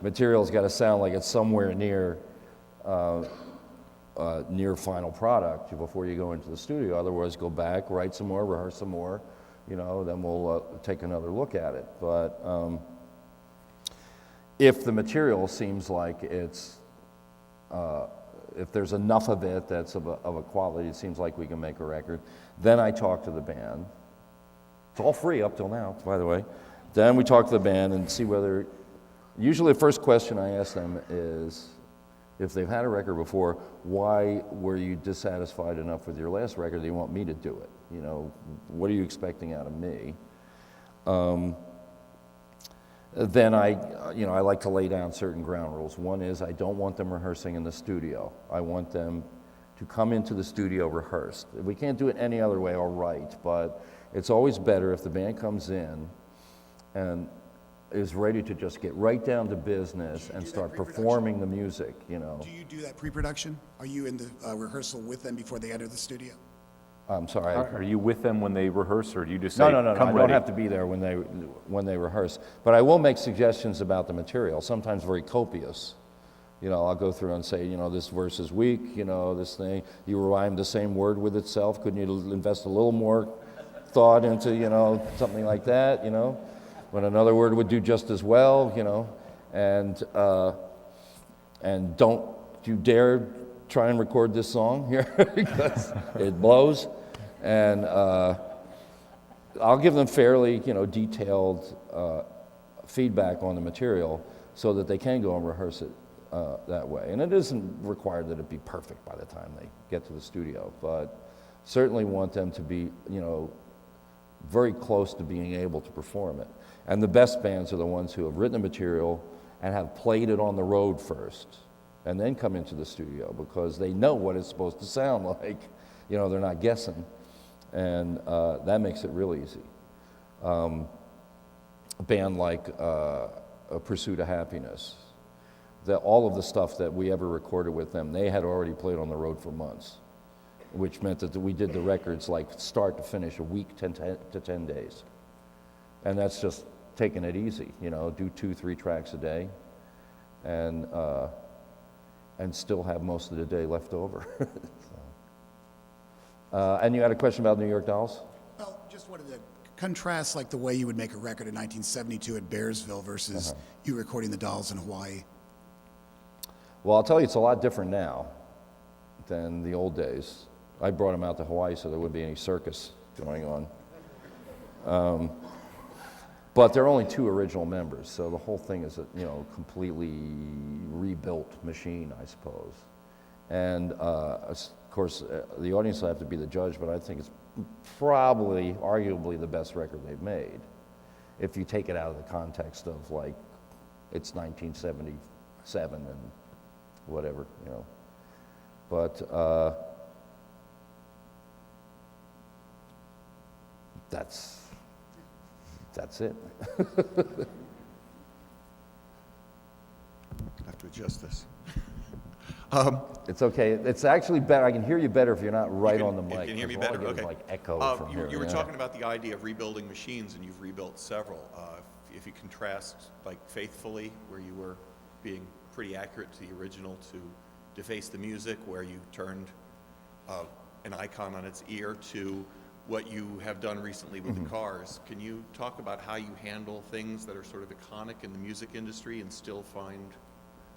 Material's got to sound like it's somewhere near final product before you go into the studio. Otherwise, go back, write some more, rehearse some more, then we'll take another look at it. But if the material seems like it's, if there's enough of it that's of a quality, it seems like we can make a record, then I talk to the band. It's all free up till now, by the way. Then we talk to the band and see whether, usually the first question I ask them is, if they've had a record before, why were you dissatisfied enough with your last record that you want me to do it? What are you expecting out of me? Then I like to lay down certain ground rules. One is I don't want them rehearsing in the studio. I want them to come into the studio rehearsed. If we can't do it any other way, all right, but it's always better if the band comes in and is ready to just get right down to business and start performing the music, you know. Do you do that pre-production? Are you in the rehearsal with them before they enter the studio? I'm sorry. Are you with them when they rehearse, or do you just say, No, no, come I ready? don't have to be there when they rehearse. But I will make suggestions about the material, sometimes very copious. You know, I'll go through and say, you know, this verse is weak, you know, this thing, you rhyme the same word with itself. Couldn't you invest a little more thought into, you know, something like that, you know, when another word would do just as well, you know, and don't you dare try and record this song here because it blows. And I'll give them fairly, you know, detailed feedback on the material so that they can go and rehearse it that way. And it isn't required that it be perfect by the time they get to the studio, but certainly want them to be, you know, very close to being able to perform it. And the best bands are the ones who have written the material and have played it on the road first, and then come into the studio because they know what it's supposed to sound like. You know, they're not guessing, and that makes it real easy. A band like Pursuit of Happiness, all of the stuff that we ever recorded with them, they had already played on the road for months, which meant that we did the records like start to finish a week, 10 to 10 days. And that's just taking it easy, you know, do 2-3 tracks a day, and still have most of the day left over. And you had a question about New York Dolls? Well, just wanted to contrast like the way you would make a record in 1972 at Bearsville versus you recording the Dolls in Hawaii. Well, I'll tell you, it's a lot different now than the old days. I brought them out to Hawaii so there wouldn't be any circus going on. But there are only 2 original members, so the whole thing is a, you know, completely rebuilt machine, I suppose. And of course, the audience will have to be the judge, but I think it's probably, arguably, the best record they've made, if you take it out of the context of like it's 1977 and whatever, you know. But that's it. I have to adjust this. It's okay. It's actually better. I can hear you better if you're not right on the You mic. can hear me 'cause all I better? get is, Okay. like echo from here. You were yeah. talking about the idea of rebuilding machines, and you've rebuilt several. If you contrast, like, Faithfully, where you were being pretty accurate to the original, to Deface the Music, where you turned an icon on its ear, to what you have done recently with the Cars. Can you talk about how you handle things that are sort of iconic in the music industry and still find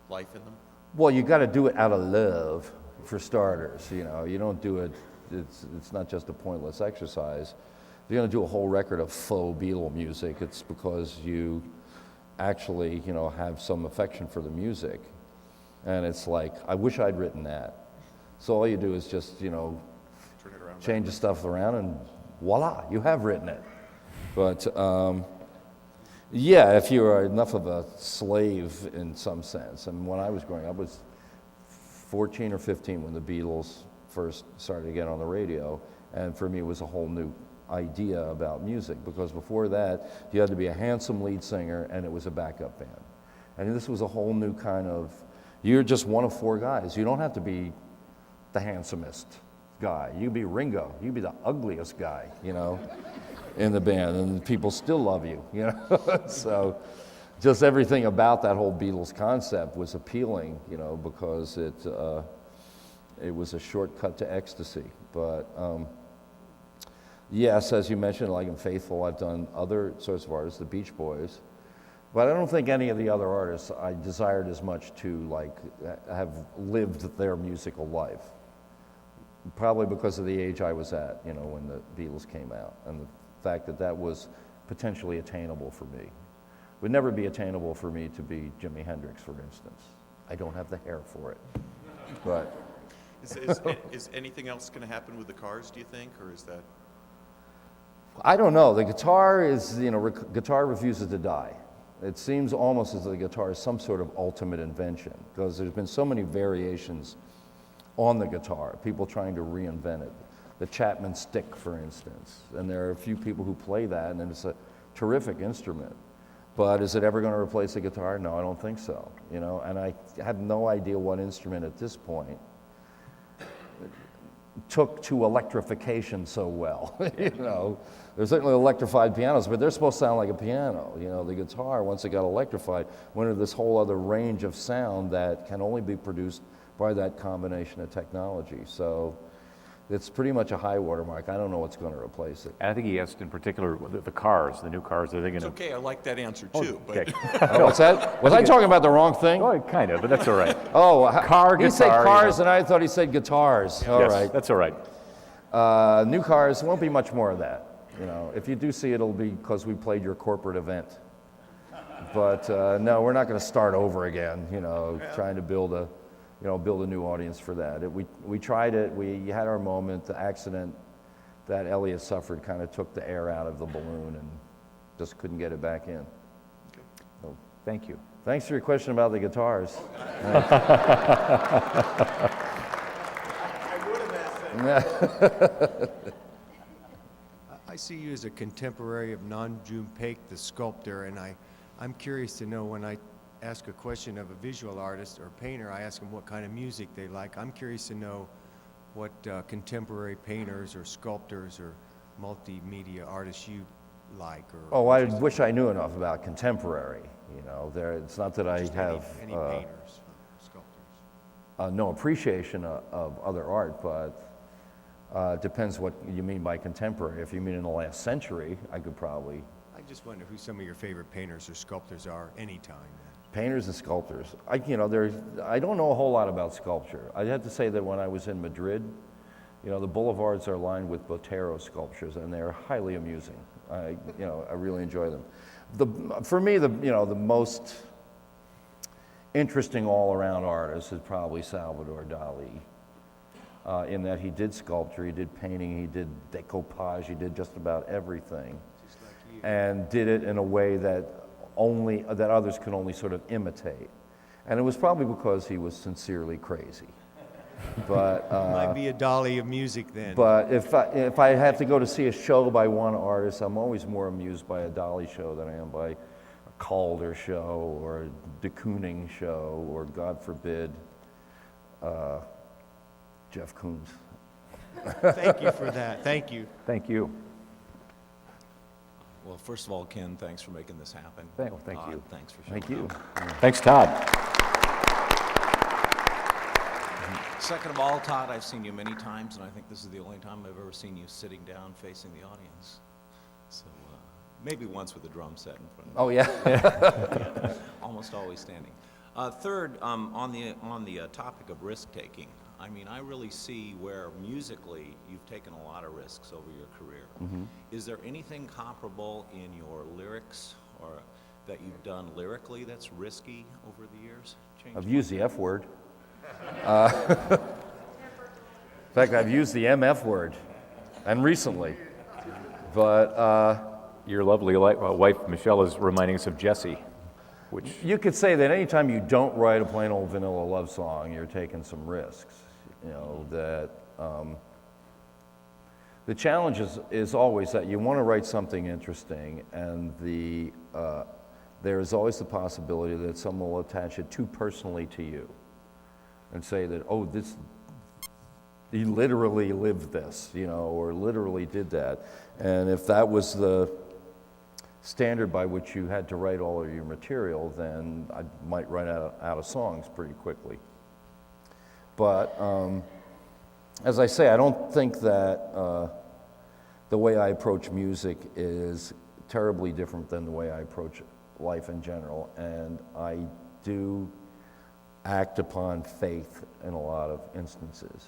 life in them? Well, you got to do it out of love, for starters. You know, you don't do it. It's not just a pointless exercise. If you're going to do a whole record of faux Beatle music, it's because you actually, you know, have some affection for the music, and it's like, I wish I'd written that. So all you do is just, you know, Turn it around. change the stuff around, and voila, you have written it. But yeah, if you are enough of a slave in some sense. I mean, when I was growing up, I was 14 or 15 when the Beatles first started to get on the radio, and for me it was a whole new idea about music, because before that you had to be a handsome lead singer and it was a backup band. And this was a whole new kind of, you're just one of 4 guys. You don't have to be the handsomest guy. You be Ringo. You be the ugliest guy, you know, in the band, and people still love you, you know. So just everything about that whole Beatles concept was appealing, you know, because it was a shortcut to ecstasy. But yes, as you mentioned, like in Faithful, I've done other sorts of artists, the Beach Boys, but I don't think any of the other artists I desired as much to like have lived their musical life. Probably because of the age I was at, you know, when the Beatles came out, and the fact that that was potentially attainable for me. It would never be attainable for me to be Jimi Hendrix, for instance. I don't have the hair for it. But Is anything else going to happen with the Cars, do you think, or is that? I don't know. The guitar is, you know, guitar refuses to die. It seems almost as though the guitar is some sort of ultimate invention, because there's been so many variations on the guitar, people trying to reinvent it. The Chapman stick, for instance, and there are a few people who play that, and it's a terrific instrument. But is it ever going to replace the guitar? No, I don't think so. You know, and I have no idea what instrument at this point took to electrification so well. You know, there's certainly electrified pianos, but they're supposed to sound like a piano. You know, the guitar, once it got electrified, went into this whole other range of sound that can only be produced by that combination of technology. So it's pretty much a high watermark. I don't know what's going to replace it. And I think he asked in particular the cars, the new cars. Are they going It's to? okay, I like that answer too, but Okay. Oh, what's that? Was I talking about the wrong thing? Oh, kind of, but that's all right. Oh, he said guitar, cars, you know. and I thought he said guitars. All Yes, right. that's all right. New cars, won't be much more of that. You know, if you do see it, it'll be because we played your corporate event. But no, we're not going to start over again. You know, trying to build a new audience for that. We tried it. We had our moment. The accident that Elliot suffered kind of took the air out of the balloon and just couldn't get it back in. So, Thank you. thanks for your question about the guitars. I see you as a contemporary of Nanjum Paik, the sculptor, and I'm curious to know when I ask a question of a visual artist or painter, I ask them what kind of music they like. I'm curious to know what contemporary painters or sculptors or multimedia artists you like. Or Oh, I wish I knew enough about contemporary. You know, it's not that I just have any painters or sculptors. no appreciation of other art, but depends what you mean by contemporary. If you mean in the last century, I could probably. I just wonder who some of your favorite painters or sculptors are anytime. Painters and sculptors. I don't know a whole lot about sculpture. I'd have to say that when I was in Madrid, you know, the boulevards are lined with Botero sculptures, and they're highly amusing. I really enjoy them. For me, the most interesting all-around artist is probably Salvador Dali, in that he did sculpture, he did painting, he did decoupage, he did just about everything, and did it in a way that others could only sort of imitate. And it was probably because he was sincerely crazy. But Might be a Dali of music then. But if I have to go to see a show by one artist, I'm always more amused by a Dali show than I am by a Calder show or a de Kooning show or, God forbid, Jeff Koons. Thank you for that. Thank you. Thank you. Well, first of all, Ken, thanks for making this happen. Thank you. Thanks for showing Thank you. up. Thanks, Todd. Second of all, Todd, I've seen you many times, and I think this is the only time I've ever seen you sitting down facing the audience. So maybe once with a drum set in front of you. Oh, yeah. Almost always standing. Third, on the topic of risk-taking, I mean, I really see where musically you've taken a lot of risks over your career. Mm-hmm. Is there anything comparable in your lyrics or that you've done lyrically that's risky over the years? I've used the F word. In fact, I've used the MF word, and recently. But Your lovely wife, Michelle, is reminding us of Jesse, which... you could say that anytime you don't write a plain old vanilla love song, you're taking some risks. You know, that the challenge is always that you want to write something interesting, and there is always the possibility that someone will attach it too personally to you and say that, oh, he literally lived this, you know, or literally did that. And if that was the standard by which you had to write all of your material, then I might run out of songs pretty quickly. But as I say, I don't think that the way I approach music is terribly different than the way I approach life in general, and I do act upon faith in a lot of instances.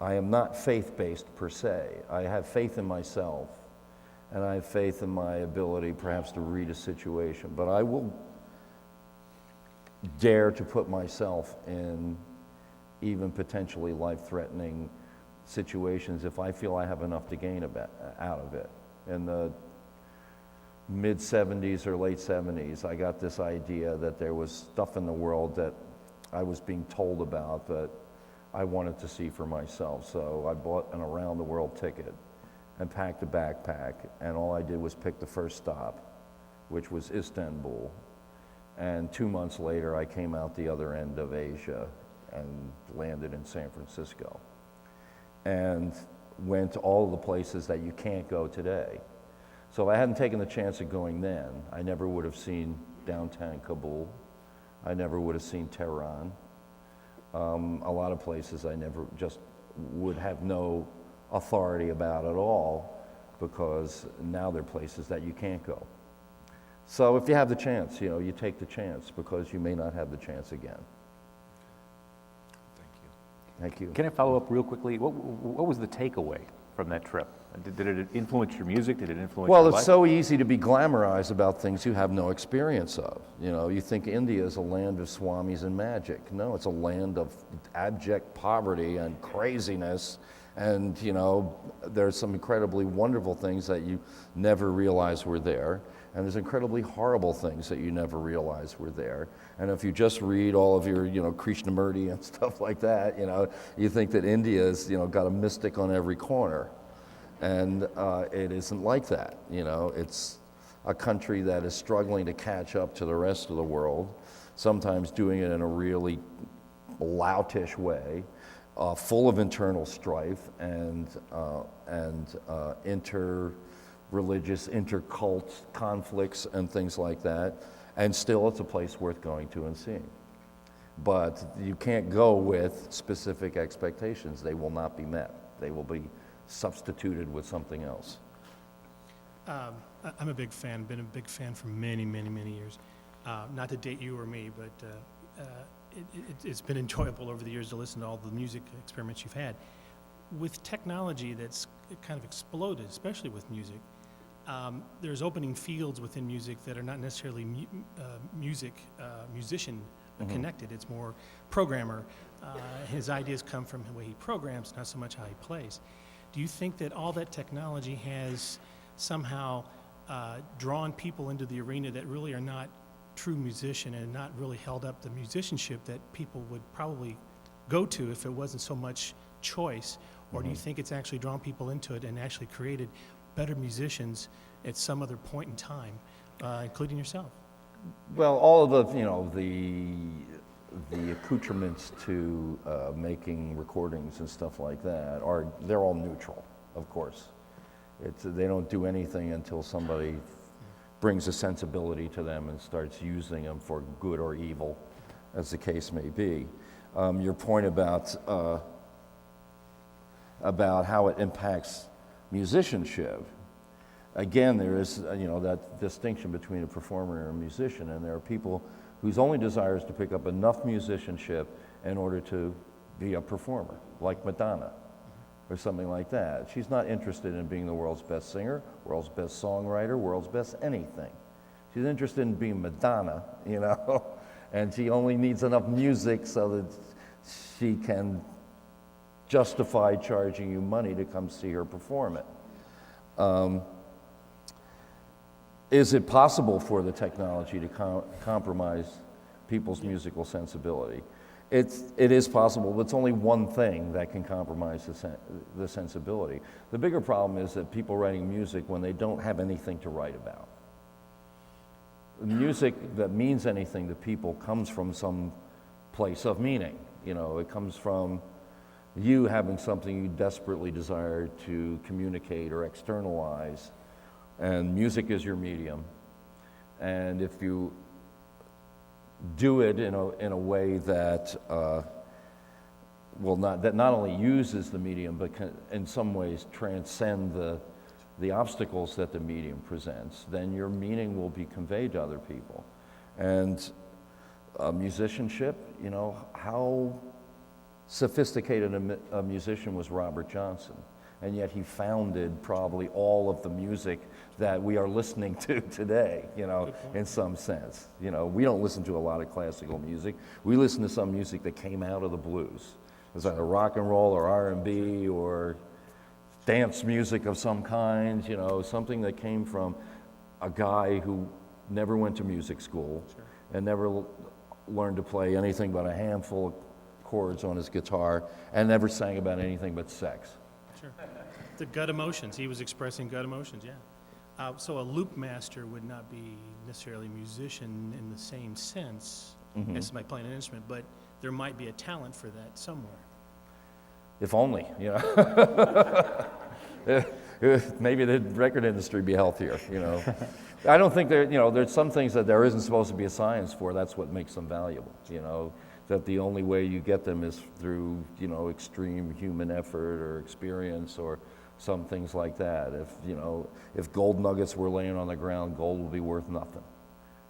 I am not faith-based per se. I have faith in myself, and I have faith in my ability perhaps to read a situation, but I will dare to put myself in even potentially life-threatening situations if I feel I have enough to gain out of it. In the mid-'70s or late '70s, I got this idea that there was stuff in the world that I was being told about that I wanted to see for myself. So I bought an around-the-world ticket and packed a backpack, and all I did was pick the first stop, which was Istanbul. And 2 months later, I came out the other end of Asia and landed in San Francisco. And went to all the places that you can't go today. So if I hadn't taken the chance of going then, I never would have seen downtown Kabul. I never would have seen Tehran. A lot of places I never just would have no authority about at all, because now they're places that you can't go. So if you have the chance, you take the chance, because you may not have the chance again. Thank you. Can I follow up real quickly? What was the takeaway from that trip? Did it influence your music? Did it influence your life? Well, it's so easy to be glamorized about things you have no experience of. You think India is a land of swamis and magic. No, it's a land of abject poverty and craziness. And, there's some incredibly wonderful things that you never realize were there. And there's incredibly horrible things that you never realized were there. And if you just read all of your, Krishnamurti and stuff like that, you think that India's, got a mystic on every corner. And it isn't like that. It's a country that is struggling to catch up to the rest of the world, sometimes doing it in a really loutish way, full of internal strife and inter-religious, inter-cult conflicts and things like that. And still, it's a place worth going to and seeing. But you can't go with specific expectations. They will not be met. They will be substituted with something else. I'm a big fan, been a big fan for many, many, many years. Not to date you or me, but it's been enjoyable over the years to listen to all the music experiments you've had. With technology that's kind of exploded, especially with music, there's opening fields within music that are not necessarily musician connected. It's more programmer. His ideas come from the way he programs, not so much how he plays. Do you think that all that technology has somehow drawn people into the arena that really are not true musician and not really held up the musicianship that people would probably go to if it wasn't so much choice? Or do you think it's actually drawn people into it and actually created better musicians at some other point in time, including yourself? Well, all of the accoutrements to making recordings and stuff like that they're all neutral, of course. They don't do anything until somebody brings a sensibility to them and starts using them for good or evil, as the case may be. Your point about how it impacts musicianship, again, there is that distinction between a performer and a musician, and there are people whose only desire is to pick up enough musicianship in order to be a performer, like Madonna or something like that. She's not interested in being the world's best singer, world's best songwriter, world's best anything. She's interested in being Madonna, and she only needs enough music so that she can justify charging you money to come see her perform it. Is it possible for the technology to compromise people's musical sensibility? It is possible, but it's only one thing that can compromise the sensibility. The bigger problem is that people writing music when they don't have anything to write about. Music that means anything to people comes from some place of meaning. It comes from you having something you desperately desire to communicate or externalize, and music is your medium. And if you do it in a way that not only uses the medium, but can in some ways transcend the obstacles that the medium presents, then your meaning will be conveyed to other people. And musicianship, how sophisticated a musician was Robert Johnson, and yet he founded probably all of the music that we are listening to today, in some sense. We don't listen to a lot of classical music. We listen to some music that came out of the blues. It's either rock and roll or R&B or dance music of some kind, something that came from a guy who never went to music school and never learned to play anything but a handful of chords on his guitar and never sang about anything but sex. Sure. The gut emotions. He was expressing gut emotions, yeah. So a loop master would not be necessarily a musician in the same sense as somebody playing an instrument, but there might be a talent for that somewhere. If only, you know. Maybe the record industry would be healthier, you know. I don't think there's some things that there isn't supposed to be a science for. That's what makes them valuable, you know. That the only way you get them is through, you know, extreme human effort or experience or some things like that. If gold nuggets were laying on the ground, gold would be worth nothing.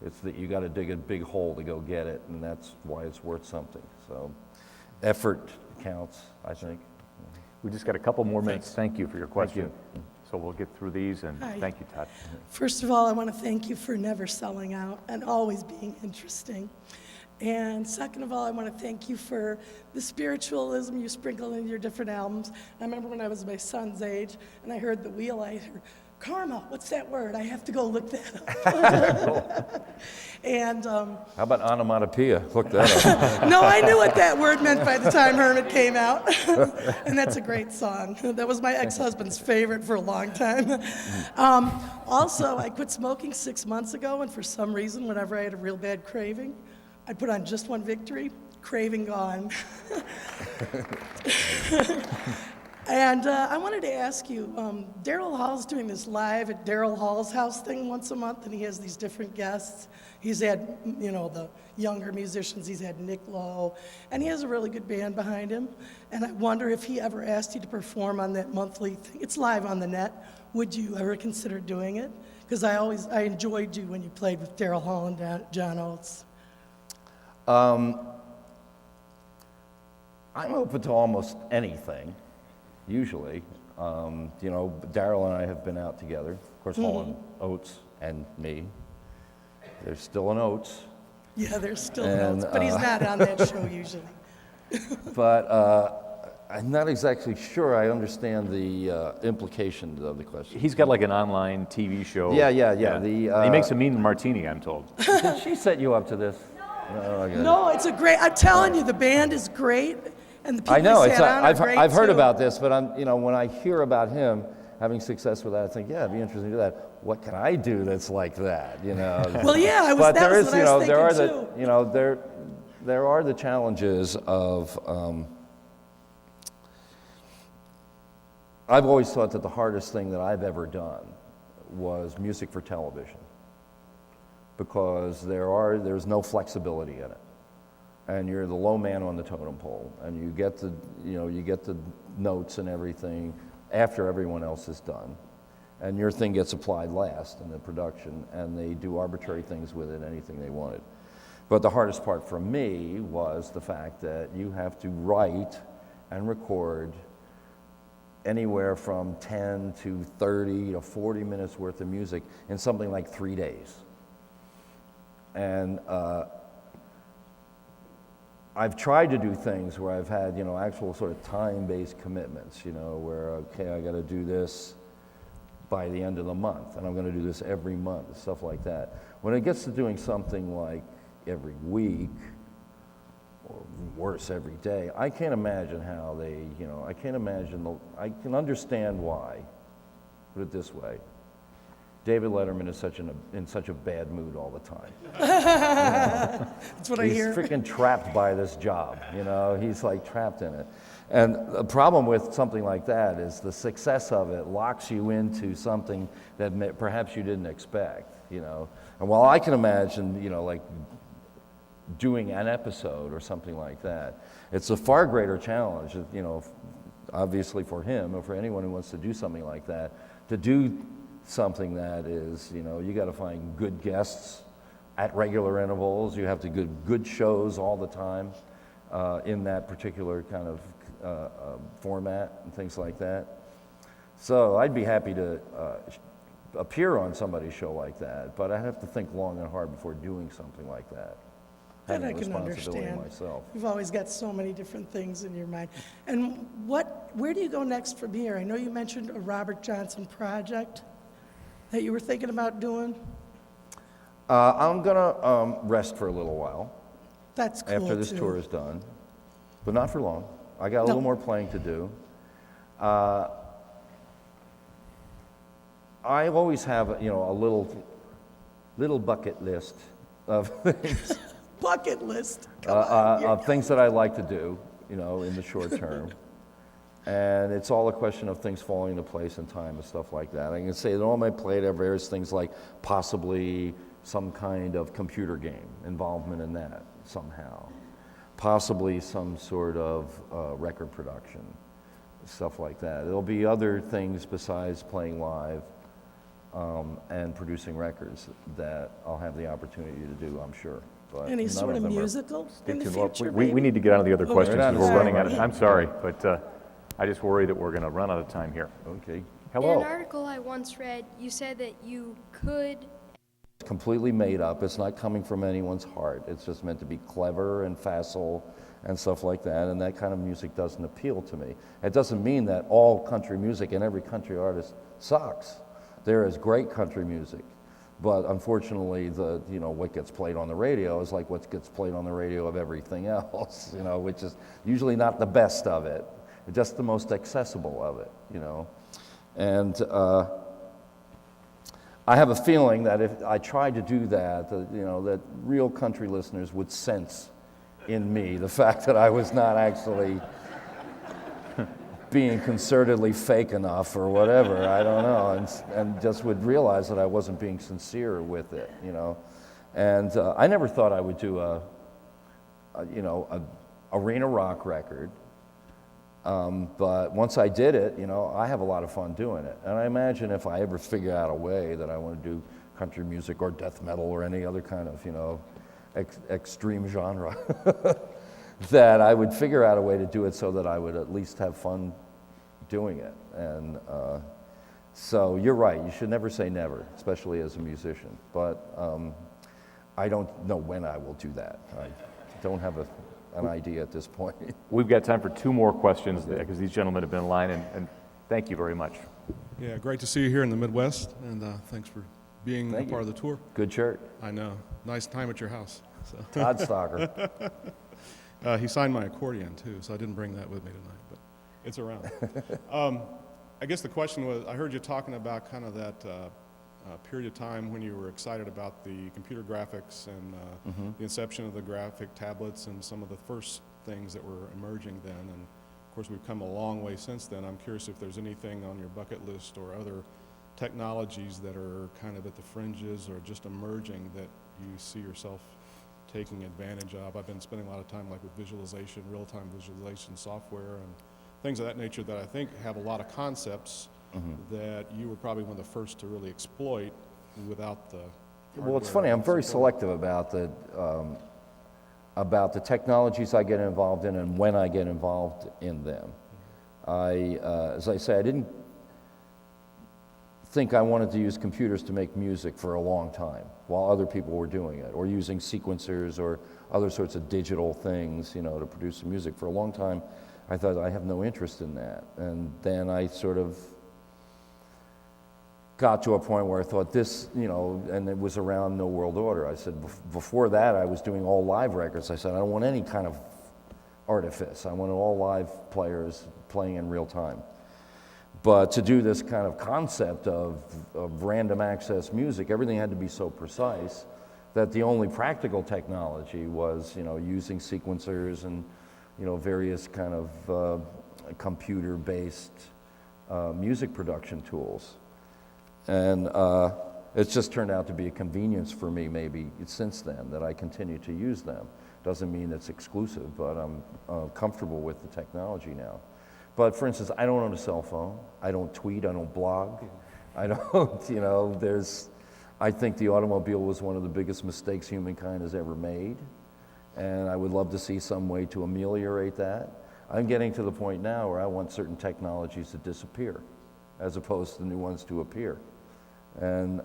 It's that you got to dig a big hole to go get it, and that's why it's worth something. So, effort counts, I think. We just got a couple more minutes. Thank you for your question. you. So we'll get through these, and Hi. thank you, Todd. First of all, I want to thank you for never selling out and always being interesting. And second of all, I want to thank you for the spiritualism you sprinkle in your different albums. I remember when I was my son's age and I heard the wheel, I heard, karma, what's that word? I have to go look that up. And How about onomatopoeia? Look that up. no, I knew what that word meant by the time Hermit came out. And that's a great song. That was my ex-husband's favorite for a long time. Also, I quit smoking 6 months ago, and for some reason, whenever I had a real bad craving, I'd put on Just One Victory, craving gone. And I wanted to ask you, Daryl Hall's doing this live at Daryl Hall's house thing once a month, and he has these different guests. He's had, you know, the younger musicians. He's had Nick Lowe, and he has a really good band behind him. And I wonder if he ever asked you to perform on that monthly thing. It's live on the net. Would you ever consider doing it? Because I enjoyed you when you played with Daryl Hall and John Oates. I'm open to almost anything, usually. You know, Daryl and I have been out together. Of course, Hall and Oates and me. There's still an Oates. Yeah, there's still Oates, but he's not on that show usually. But I'm not exactly sure I understand the implications of the question. He's got like an online TV show. Yeah. He makes a mean martini, I'm told. Did she set you up to this? No, it's a great. I'm telling you, the band is great, and the people I know. he's had on are great I've heard too. about this, but when I hear about him having success with that, I think, yeah, it'd be interesting to do that. What can I do that's like that? You know. Well, yeah, but that there was is, what I was thinking too. there are the challenges of. I've always thought that the hardest thing that I've ever done was music for television, because there's no flexibility in it, and you're the low man on the totem pole, and you get the notes and everything after everyone else is done, and your thing gets applied last in the production, and they do arbitrary things with it, anything they wanted. But the hardest part for me was the fact that you have to write and record anywhere from 10 to 30 to 40 minutes worth of music in something like 3 days. And I've tried to do things where I've had, actual sort of time-based commitments, where, okay, I got to do this by the end of the month, and I'm going to do this every month, stuff like that. When it gets to doing something like every week, or worse, every day, I can't imagine how they, I can understand why. Put it this way. David Letterman is in such a bad mood all the time. That's what I hear. He's freaking trapped by this job, he's like trapped in it. And the problem with something like that is the success of it locks you into something that perhaps you didn't expect, And while I can imagine, like doing an episode or something like that, it's a far greater challenge, obviously for him or for anyone who wants to do something like that, to do something that is, you got to find good guests at regular intervals. You have to do good shows all the time in that particular kind of format and things like that. So I'd be happy to appear on somebody's show like that, but I have to think long and hard before doing something like that. That I Having can responsibility understand. myself. You've always got so many different things in your mind. And where do you go next from here? I know you mentioned a Robert Johnson project that you were thinking about doing. I'm gonna rest for a little while. That's cool after this too. tour is done, but not for long. I got a little more playing to do. I always have, you know, a little bucket list of things, Bucket list. Come on. of things that I like to do, you know, in the short term. And it's all a question of things falling into place in time and stuff like that. I can say that on my plate are various things like possibly some kind of computer game, involvement in that somehow. Possibly some sort of record production, stuff like that. There'll be other things besides playing live and producing records that I'll have the opportunity to do, I'm sure. But Any none sort of them are- musical in the Well, future? we maybe? need to get on to the other questions We're because not we're running out saying- of, I'm sorry, but I just worry that we're going to run out of time here. Okay. In Hello. an article I once read, you said that you could. It's completely made up. It's not coming from anyone's heart. It's just meant to be clever and facile and stuff like that, and that kind of music doesn't appeal to me. It doesn't mean that all country music and every country artist sucks. There is great country music, but unfortunately, what gets played on the radio is like what gets played on the radio of everything else, you know, which is usually not the best of it, just the most accessible of it, you know. And I have a feeling that if I tried to do that, that real country listeners would sense in me the fact that I was not actually being concertedly fake enough or whatever, I don't know, and just would realize that I wasn't being sincere with it, you know. And I never thought I would do a arena rock record, but once I did it, you know, I have a lot of fun doing it. And I imagine if I ever figure out a way that I want to do country music or death metal or any other kind of, you know, extreme genre, that I would figure out a way to do it so that I would at least have fun doing it. And so you're right, you should never say never, especially as a musician. But I don't know when I will do that. I don't have an idea at this point. We've got time for two more questions because these gentlemen have been in line, and thank you very much. Yeah, great to see you here in the Midwest, and thanks for being a part of the tour. Good shirt. I know. Nice time at your house. So. Todd Stalker. He signed my accordion, too, so I didn't bring that with me tonight, but it's around. I guess the question was, I heard you talking about kind of that period of time when you were excited about the computer graphics and the inception of the graphic tablets and some of the first things that were emerging then. And of course, we've come a long way since then. I'm curious if there's anything on your bucket list or other technologies that are kind of at the fringes or just emerging that you see yourself taking advantage of. I've been spending a lot of time like with visualization, real-time visualization software and things of that nature that I think have a lot of concepts that you were probably one of the first to really exploit without the Well, it's funny, I'm very selective about the technologies I get involved in and when I get involved in them. As I say, I didn't think I wanted to use computers to make music for a long time while other people were doing it, or using sequencers or other sorts of digital things, you know, to produce some music. For a long time, I thought I have no interest in that. And then I sort of got to a point where I thought this, you know, and it was around No World Order. I said, before that, I was doing all live records. I said, I don't want any kind of artifice. I want all live players playing in real time. But to do this kind of concept of random access music, everything had to be so precise that the only practical technology was, you know, using sequencers and, you know, various kind of computer-based music production tools. And it's just turned out to be a convenience for me maybe since then that I continue to use them. Doesn't mean it's exclusive, but I'm comfortable with the technology now. But for instance, I don't own a cell phone. I don't tweet, I don't blog. I don't, you know, I think the automobile was one of the biggest mistakes humankind has ever made. And I would love to see some way to ameliorate that. I'm getting to the point now where I want certain technologies to disappear as opposed to new ones to appear. And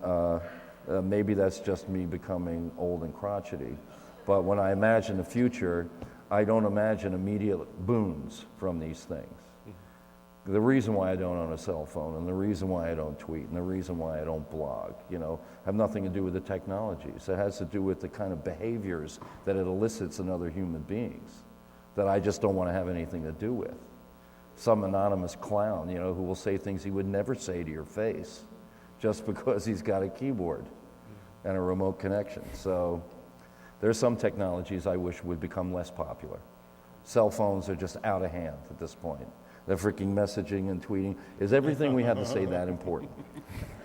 maybe that's just me becoming old and crotchety. But when I imagine the future, I don't imagine immediate boons from these things. The reason why I don't own a cell phone and the reason why I don't tweet and the reason why I don't blog, you know, have nothing to do with the technologies. It has to do with the kind of behaviors that it elicits in other human beings that I just don't want to have anything to do with. Some anonymous clown, you know, who will say things he would never say to your face, just because he's got a keyboard and a remote connection. So there's some technologies I wish would become less popular. Cell phones are just out of hand at this point. The freaking messaging and tweeting. Is everything we have to say that important?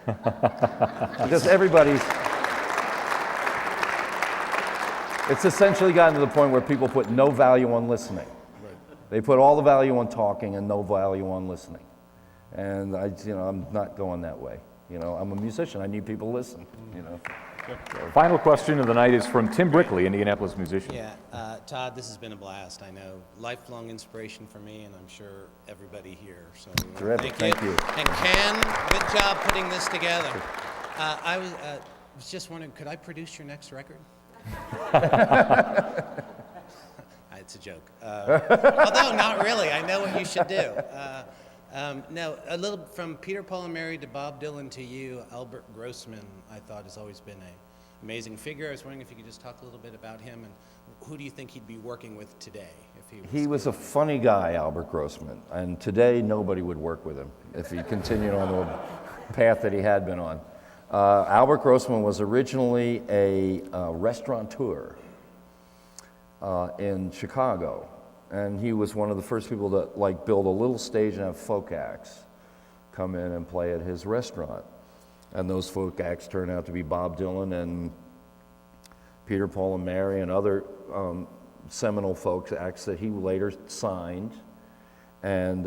Because it's essentially gotten to the point where people put no value on listening. They put all the value on talking and no value on listening. And I'm not going that way. I'm a musician. I need people to listen. Final question of the night is from Tim Brickley, Indianapolis musician. Yeah, Todd, this has been a blast. I know, lifelong inspiration for me, and I'm sure everybody here. So terrific. Thank you. And Ken, good job putting this together. I was just wondering, could I produce your next record? It's a joke. Although not really. I know what you should do. No, a little from Peter, Paul, and Mary to Bob Dylan to you, Albert Grossman, I thought has always been an amazing figure. I was wondering if you could just talk a little bit about him and who do you think he'd be working with today? He was a funny guy, Albert Grossman, and today nobody would work with him if he continued on the path that he had been on. Albert Grossman was originally a restaurateur in Chicago. And he was one of the first people to build a little stage and have folk acts come in and play at his restaurant. And those folk acts turned out to be Bob Dylan and Peter, Paul, and Mary and other seminal folk acts that he later signed and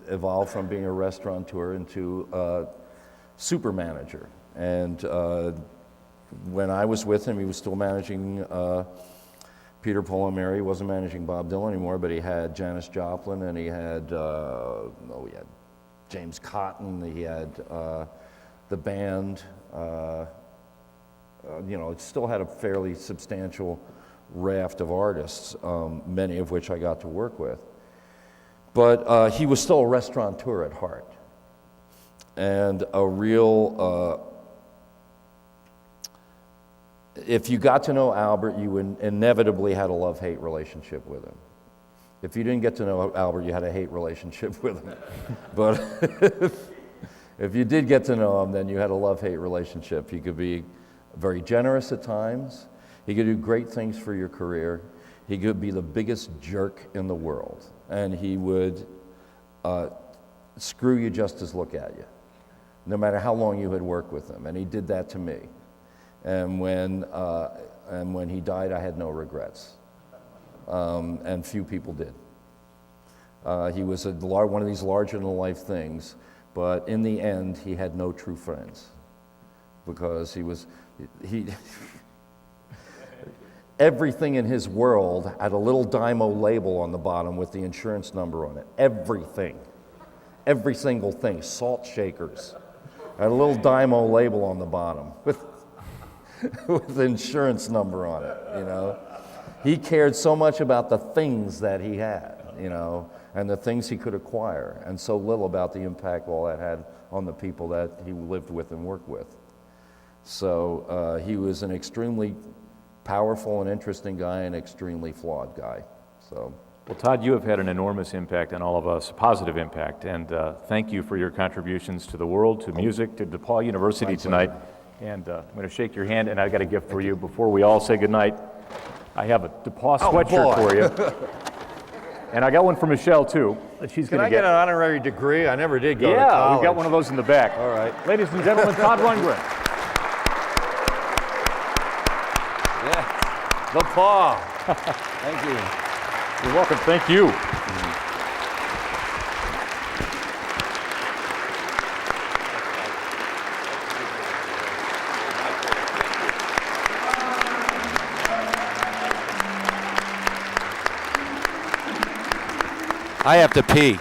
evolved from being a restaurateur into a super manager. And when I was with him, he was still managing Peter, Paul, and Mary. He wasn't managing Bob Dylan anymore, but he had Janis Joplin, and he had James Cotton, he had the band. It still had a fairly substantial raft of artists, many of which I got to work with. But he was still a restaurateur at heart, and a real if you got to know Albert, you inevitably had a love-hate relationship with him. If you didn't get to know Albert, you had a hate relationship with him. But if you did get to know him, then you had a love-hate relationship. He could be very generous at times. He could do great things for your career. He could be the biggest jerk in the world. And he would screw you just as look at you, no matter how long you had worked with him. And he did that to me. And when he died, I had no regrets, and few people did. He was one of these larger-than-life things, but in the end, he had no true friends, because everything in his world had a little Dymo label on the bottom with the insurance number on it. Everything, every single thing, salt shakers, had a little Dymo label on the bottom with the insurance number on it, He cared so much about the things that he had, and the things he could acquire, and so little about the impact all that had on the people that he lived with and worked with. So he was an extremely powerful and interesting guy, and extremely flawed guy. So. Well, Todd, you have had an enormous impact on all of us, a positive impact, and thank you for your contributions to the world, to music, to DePauw University tonight. And I'm going to shake your hand, and I've got a gift for you. Before we all say goodnight, I have a DePauw sweatshirt for you. And I got one for Michelle, too. She's Can I get an honorary degree? I never did go to college. Yeah, we've got one of those in the back. All right. Ladies and gentlemen, Todd Rundgren. Yeah, DePauw. Thank you. You're welcome. Thank you. I have to pee.